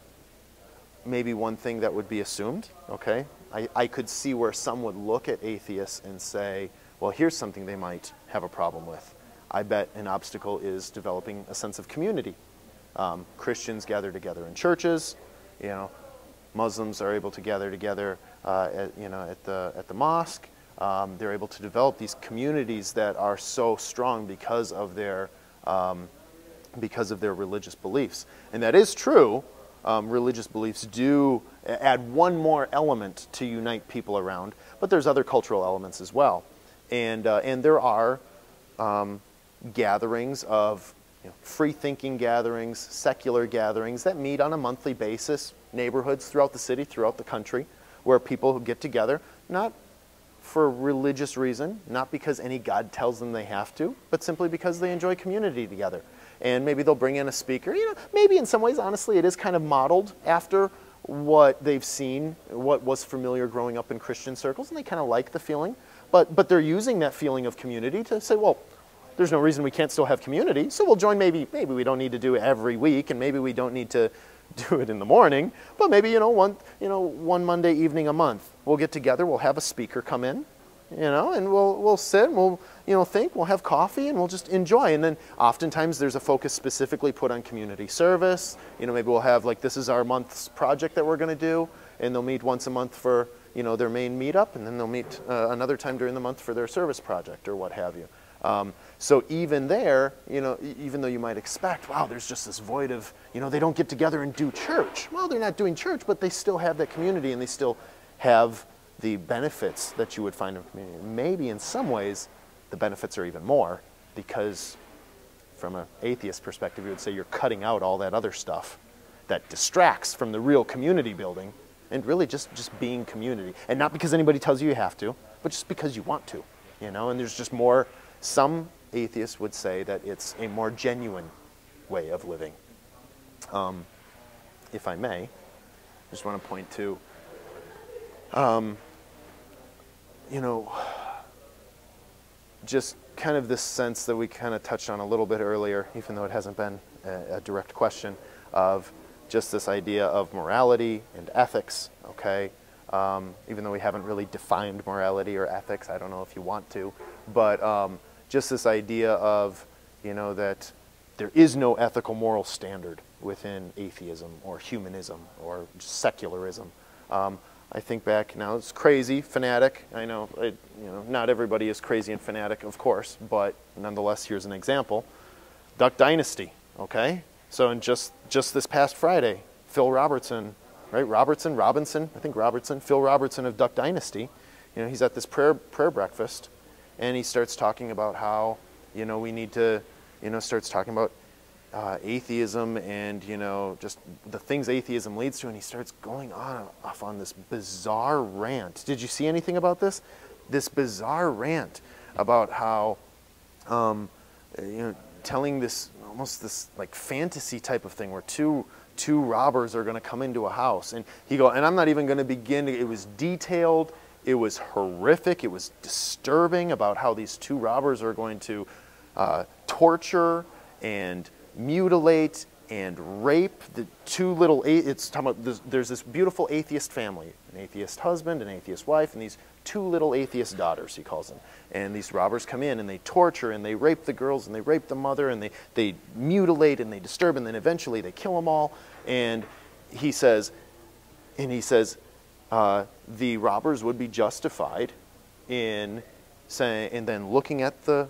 may be one thing that would be assumed, okay? I could see where some would look at atheists and say, well, here's something they might have a problem with. I bet an obstacle is developing a sense of community. Christians gather together in churches. Muslims are able to gather together at the mosque. They're able to develop these communities that are so strong because of their religious beliefs. And that is true. Religious beliefs do add one more element to unite people around, but there's other cultural elements as well. And there are gatherings of free-thinking gatherings, secular gatherings that meet on a monthly basis, neighborhoods throughout the city, throughout the country, where people who get together, not for religious reason, not because any God tells them they have to, but simply because they enjoy community together. And maybe they'll bring in a speaker. Maybe in some ways, honestly, it is kind of modeled after what they've seen, what was familiar growing up in Christian circles, and they kind of like the feeling. But they're using that feeling of community to say, well, there's no reason we can't still have community, so we'll join. Maybe we don't need to do it every week, and maybe we don't need to do it in the morning, but maybe one Monday evening a month we'll get together, we'll have a speaker come in, and we'll sit, and we'll think, we'll have coffee, and we'll just enjoy. And then oftentimes there's a focus specifically put on community service. Maybe we'll have this is our month's project that we're going to do, and they'll meet once a month for their main meetup, and then they'll meet another time during the month for their service project or what have you. So even there, even though you might expect, wow, there's just this void of, they don't get together and do church. Well, they're not doing church, but they still have that community, and they still have the benefits that you would find in a community. Maybe in some ways, the benefits are even more, because from an atheist perspective, you would say you're cutting out all that other stuff that distracts from the real community building, and really just being community. And not because anybody tells you you have to, but just because you want to, and there's just more. Some atheists would say that it's a more genuine way of living. If I may, I just want to point to, just kind of this sense that we kind of touched on a little bit earlier, even though it hasn't been a direct question, of just this idea of morality and ethics, okay? Even though we haven't really defined morality or ethics, I don't know if you want to, but just this idea of, that there is no ethical moral standard within atheism or humanism or secularism. I think back now, it's crazy, fanatic. I know, not everybody is crazy and fanatic, of course, but nonetheless, here's an example. Duck Dynasty, okay? So in just this past Friday, Phil Robertson, right? Robinson, Phil Robertson of Duck Dynasty, he's at this prayer breakfast, and he starts talking about how, we need to, starts talking about atheism and, just the things atheism leads to, and he starts going off on this bizarre rant. Did you see anything about this? This bizarre rant about how, telling this, almost this like fantasy type of thing where two robbers are going to come into a house, and and I'm not even going to begin, it was detailed, it was horrific, it was disturbing about how these two robbers are going to torture and mutilate and rape the two little, it's talking about, there's this beautiful atheist family, an atheist husband, an atheist wife, and these two little atheist daughters, he calls them. And these robbers come in and they torture and they rape the girls and they rape the mother and they mutilate and they disturb, and then eventually they kill them all. And he says, the robbers would be justified in saying, and then looking at the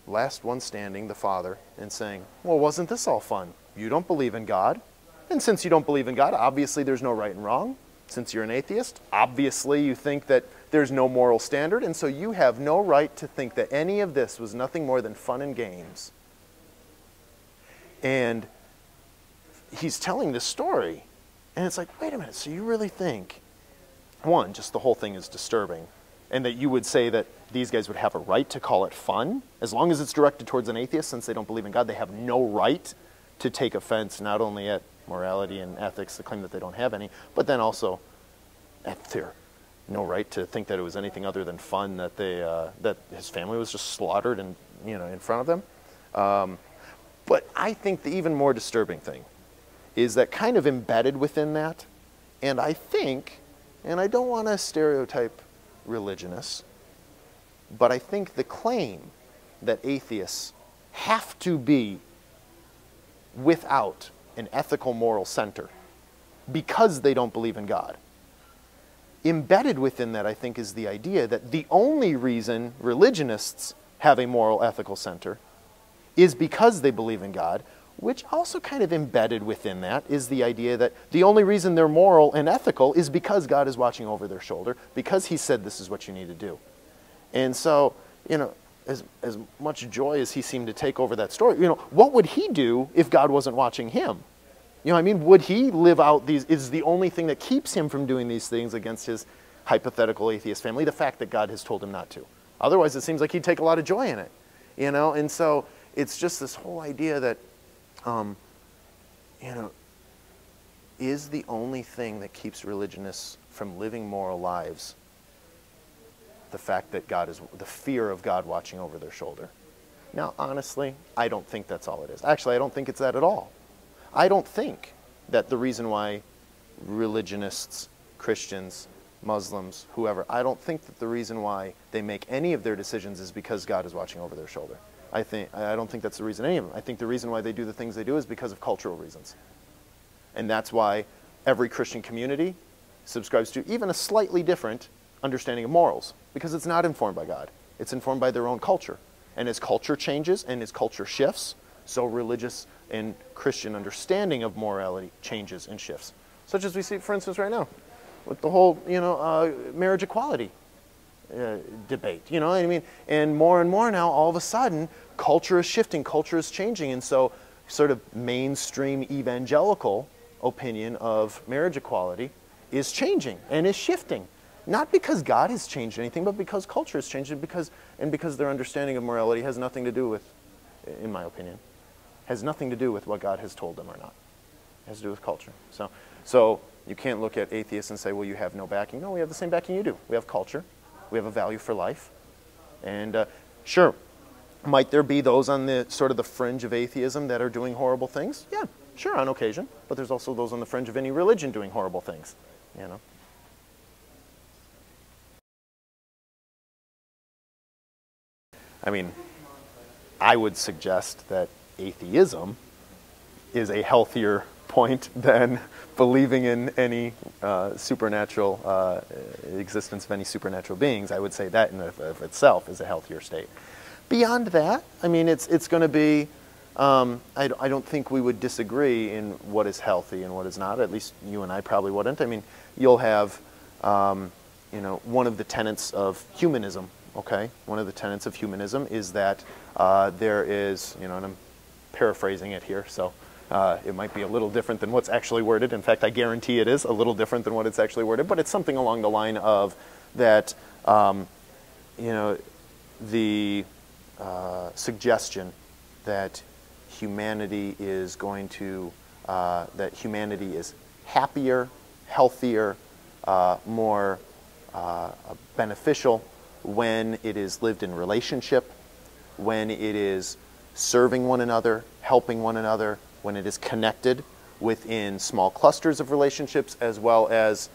last one standing, the father, and saying, well, wasn't this all fun? You don't believe in God. And since you don't believe in God, obviously there's no right and wrong. Since you're an atheist, obviously you think that there's no moral standard, and so you have no right to think that any of this was nothing more than fun and games. And he's telling this story, and it's like, wait a minute, so you really think, one, just the whole thing is disturbing, and that you would say that these guys would have a right to call it fun? As long as it's directed towards an atheist, since they don't believe in God, they have no right to take offense not only at morality and ethics, the claim that they don't have any, but then also at their no right to think that it was anything other than fun, that that his family was just slaughtered and in front of them. But I think the even more disturbing thing is that kind of embedded within that, and I think, and I don't want to stereotype religionists, but I think the claim that atheists have to be without an ethical moral center because they don't believe in God. Embedded within that, I think, is the idea that the only reason religionists have a moral ethical center is because they believe in God, which also kind of embedded within that is the idea that the only reason they're moral and ethical is because God is watching over their shoulder, because he said this is what you need to do. And so, as much joy as he seemed to take over that story, what would he do if God wasn't watching him? Would he live out these, is the only thing that keeps him from doing these things against his hypothetical atheist family, the fact that God has told him not to? Otherwise, it seems like he'd take a lot of joy in it, And so it's just this whole idea that, is the only thing that keeps religionists from living moral lives the fact that the fear of God watching over their shoulder? Now, honestly, I don't think that's all it is. Actually, I don't think it's that at all. I don't think that the reason why religionists, Christians, Muslims, whoever, I don't think that the reason why they make any of their decisions is because God is watching over their shoulder. I don't think that's the reason any of them. I think the reason why they do the things they do is because of cultural reasons. And that's why every Christian community subscribes to even a slightly different understanding of morals, because it's not informed by God. It's informed by their own culture. And as culture changes and as culture shifts, so religious and Christian understanding of morality changes and shifts. Such as we see, for instance, right now with the whole, marriage equality debate. You know what I mean? And more now, all of a sudden, culture is shifting, culture is changing, and so sort of mainstream evangelical opinion of marriage equality is changing and is shifting. Not because God has changed anything, but because culture has changed, and because their understanding of morality has nothing to do with, in my opinion, has nothing to do with what God has told them or not. It has to do with culture. So you can't look at atheists and say, well, you have no backing. No, we have the same backing you do. We have culture. We have a value for life. And sure, might there be those on the sort of the fringe of atheism that are doing horrible things? Yeah, sure, on occasion. But there's also those on the fringe of any religion doing horrible things, you know. I mean, I would suggest that atheism is a healthier point than believing in any supernatural existence of any supernatural beings. I would say that in of itself is a healthier state. Beyond that, I mean, it's going to be, I don't think we would disagree in what is healthy and what is not. At least you and I probably wouldn't. I mean, you'll have, one of the tenets of humanism. Okay, one of the tenets of humanism is that there is, and I'm paraphrasing it here, so it might be a little different than what's actually worded. In fact, I guarantee it is a little different than what it's actually worded, but it's something along the line of that, the suggestion that humanity is going to, that humanity is happier, healthier, more beneficial when it is lived in relationship, when it is serving one another, helping one another, when it is connected within small clusters of relationships, as well as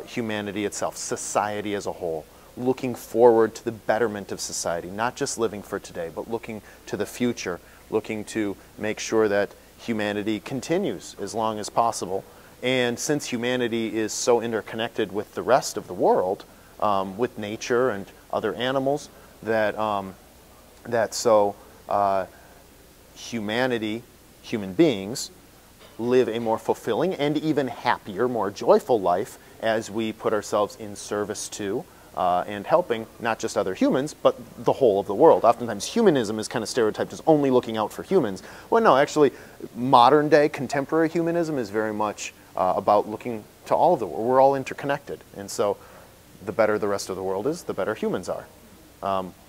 humanity itself, society as a whole, looking forward to the betterment of society, not just living for today, but looking to the future, looking to make sure that humanity continues as long as possible. And since humanity is so interconnected with the rest of the world, with nature and other animals, that human beings, live a more fulfilling and even happier, more joyful life as we put ourselves in service to and helping not just other humans, but the whole of the world. Oftentimes humanism is kind of stereotyped as only looking out for humans. Well, no, actually, modern day contemporary humanism is very much about looking to all of the world. We're all interconnected, and so the better the rest of the world is, the better humans are.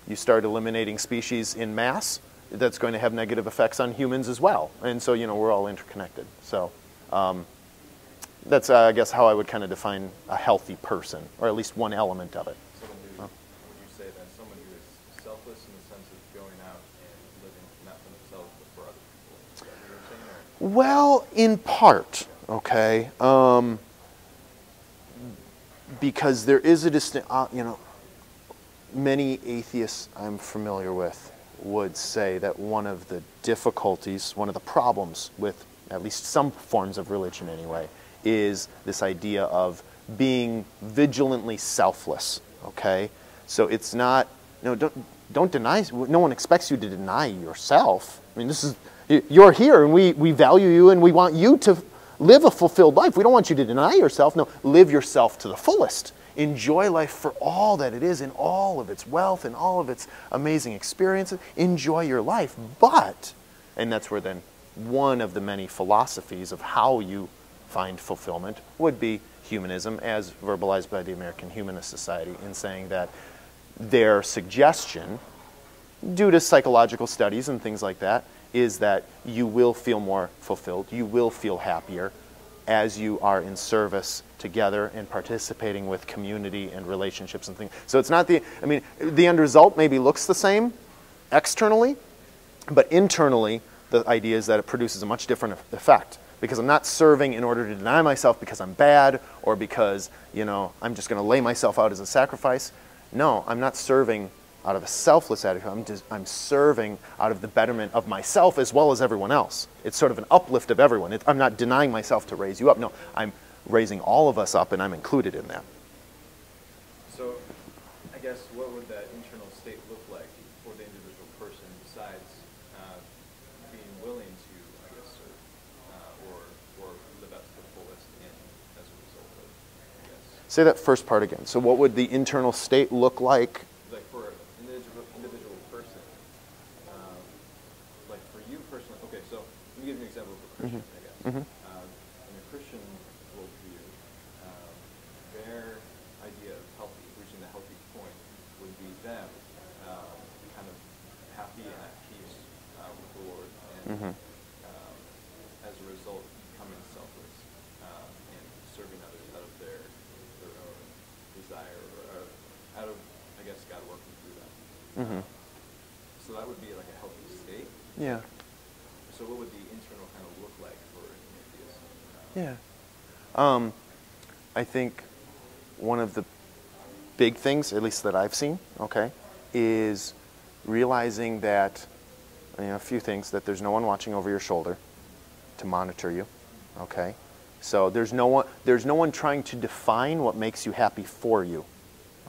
You start eliminating species in mass, that's going to have negative effects on humans as well. And so, we're all interconnected. So that's, I guess, how I would kind of define a healthy person, or at least one element of it. Someone who, would you say that someone who is selfless in the sense of going out and living not for themselves but for other people? Is that what you're saying? Or? Well, in part, okay. Because there is a distinct, many atheists I'm familiar with would say that one of the difficulties, one of the problems with at least some forms of religion anyway, is this idea of being vigilantly selfless, okay? So it's not, don't deny, no one expects you to deny yourself. I mean, you're here and we value you and we want you to live a fulfilled life. We don't want you to deny yourself. No, live yourself to the fullest. Enjoy life for all that it is, in all of its wealth and all of its amazing experiences. Enjoy your life. But, and that's where then one of the many philosophies of how you find fulfillment would be humanism, as verbalized by the American Humanist Society, in saying that their suggestion, due to psychological studies and things like that, is that you will feel more fulfilled, you will feel happier as you are in service together and participating with community and relationships and things. So it's not the end result maybe looks the same externally, but internally the idea is that it produces a much different effect. Because I'm not serving in order to deny myself because I'm bad or because, I'm just going to lay myself out as a sacrifice. No, I'm not serving out of a selfless attitude. I'm serving out of the betterment of myself as well as everyone else. It's sort of an uplift of everyone. I'm not denying myself to raise you up. No, I'm raising all of us up, and I'm included in that. So, I guess, what would that internal state look like for the individual Say that first part again. So what would the internal state look like? Like for an individual person, like for you personally, okay, so let me give you an example of a Christian, I guess. Mm-hmm. In a Christian worldview, their idea of healthy, reaching the healthy point, would be them kind of happy and at peace with the Lord, and as a result, becoming selfless and serving others out of their own desire, or out of, I guess, God working through them. So that would be like a healthy state. Yeah. So what would the internal kind of look like for an atheist? Yeah. I think one of the big things, at least that I've seen, okay, is realizing that, a few things, that there's no one watching over your shoulder to monitor you, okay? So there's no one trying to define what makes you happy for you,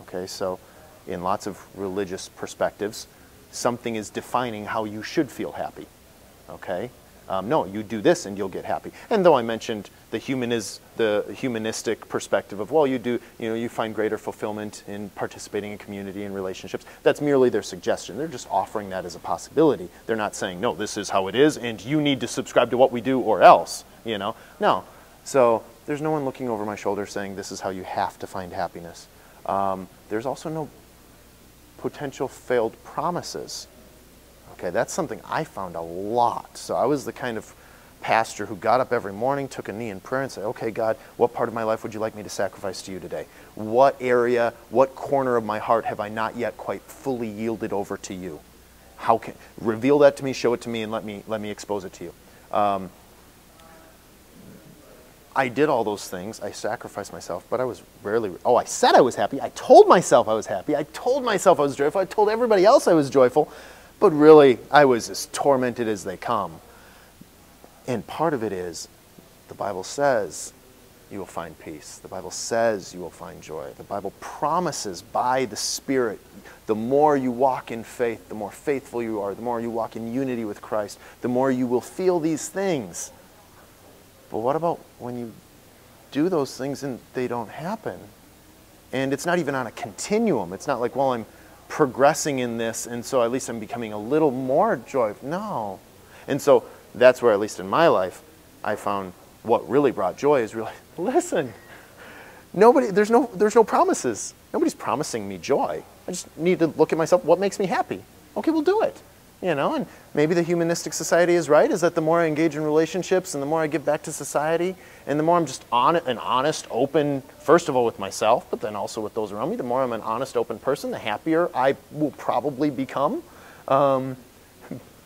okay? So in lots of religious perspectives, something is defining how you should feel happy, okay? No, you do this and you'll get happy. And though I mentioned the humanistic perspective of, well, you find greater fulfillment in participating in community and relationships, that's merely their suggestion. They're just offering that as a possibility. They're not saying, no, this is how it is and you need to subscribe to what we do or else, No. So there's no one looking over my shoulder saying this is how you have to find happiness. There's also no potential failed promises. Okay, that's something I found a lot. So I was the kind of pastor who got up every morning, took a knee in prayer and said, okay, God, what part of my life would you like me to sacrifice to you today? What area, what corner of my heart have I not yet quite fully yielded over to you? Reveal that to me, show it to me, and let me expose it to you. I did all those things. I sacrificed myself, but I was rarely... Oh, I said I was happy. I told myself I was happy. I told myself I was joyful. I told everybody else I was joyful. But really, I was as tormented as they come. And part of it is, the Bible says you will find peace. The Bible says you will find joy. The Bible promises by the Spirit, the more you walk in faith, the more faithful you are, the more you walk in unity with Christ, the more you will feel these things. But what about when you do those things and they don't happen? And it's not even on a continuum. It's not like, well, I'm progressing in this, and so at least I'm becoming a little more joyful. No. And so that's where, at least in my life, I found what really brought joy is really, listen, there's no promises. Nobody's promising me joy. I just need to look at myself, what makes me happy? Okay, we'll do it. And maybe the humanistic society is right, is that the more I engage in relationships and the more I give back to society and the more I'm just an honest, open, first of all with myself, but then also with those around me, the more I'm an honest, open person, the happier I will probably become,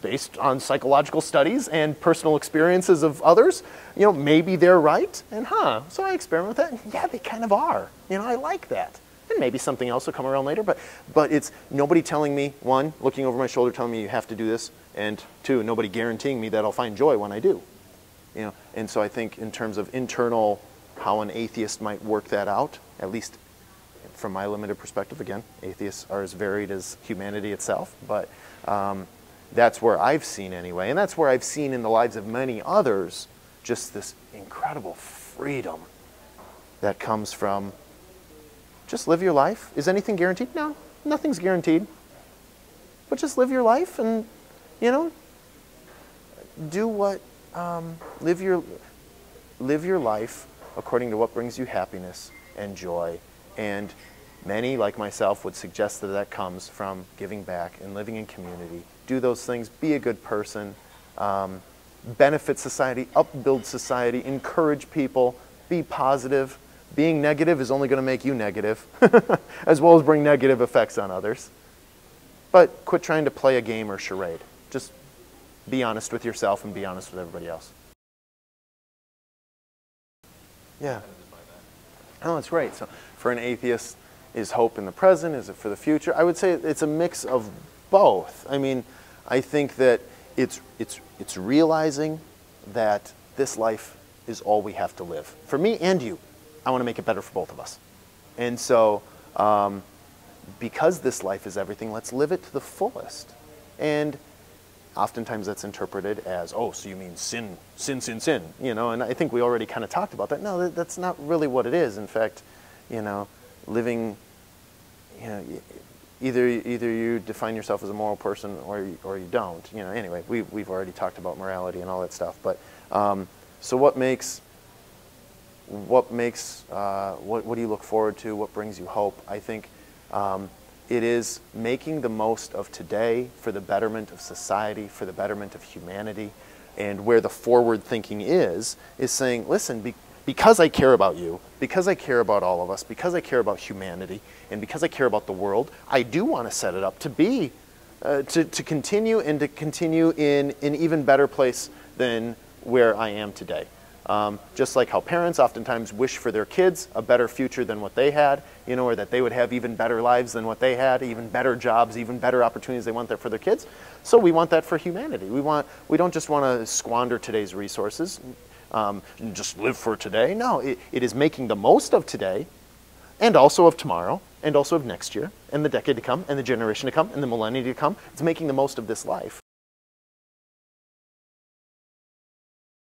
based on psychological studies and personal experiences of others. Maybe they're right, and so I experiment with that, and yeah, they kind of are. I like that. And maybe something else will come around later, but it's nobody telling me, one, looking over my shoulder telling me you have to do this, and two, nobody guaranteeing me that I'll find joy when I do. And so I think in terms of internal, how an atheist might work that out, at least from my limited perspective, again, atheists are as varied as humanity itself, but that's where I've seen anyway, and that's where I've seen in the lives of many others, just this incredible freedom that comes from just live your life. Is anything guaranteed? No, nothing's guaranteed. But just live your life and, do what, live your life according to what brings you happiness and joy. And many, like myself, would suggest that comes from giving back and living in community. Do those things, be a good person, benefit society, upbuild society, encourage people, be positive. Being negative is only going to make you negative, as well as bring negative effects on others. But quit trying to play a game or charade. Just be honest with yourself and be honest with everybody else. Yeah. Oh, that's great. So for an atheist, is hope in the present? Is it for the future? I would say it's a mix of both. I mean, I think that it's realizing that this life is all we have to live. For me and you. I want to make it better for both of us. And so, because this life is everything, let's live it to the fullest. And oftentimes that's interpreted as, oh, so you mean sin, sin, sin, sin, and I think we already kind of talked about that. No, that's not really what it is. In fact, you know, living, you know, either you define yourself as a moral person or you don't. You know, anyway, we've already talked about morality and all that stuff. But so what do you look forward to? What brings you hope? I think it is making the most of today for the betterment of society, for the betterment of humanity, and where the forward thinking is saying, listen, because I care about you, because I care about all of us, because I care about humanity, and because I care about the world, I do want to set it up to be, to continue and to continue in an even better place than where I am today. Just like how parents oftentimes wish for their kids a better future than what they had, you know, or that they would have even better lives than what they had, even better jobs, even better opportunities they want that for their kids. So we want that for humanity. We don't just want to squander today's resources, just live for today. No, it is making the most of today, and also of tomorrow, and also of next year, and the decade to come, and the generation to come, and the millennia to come. It's making the most of this life.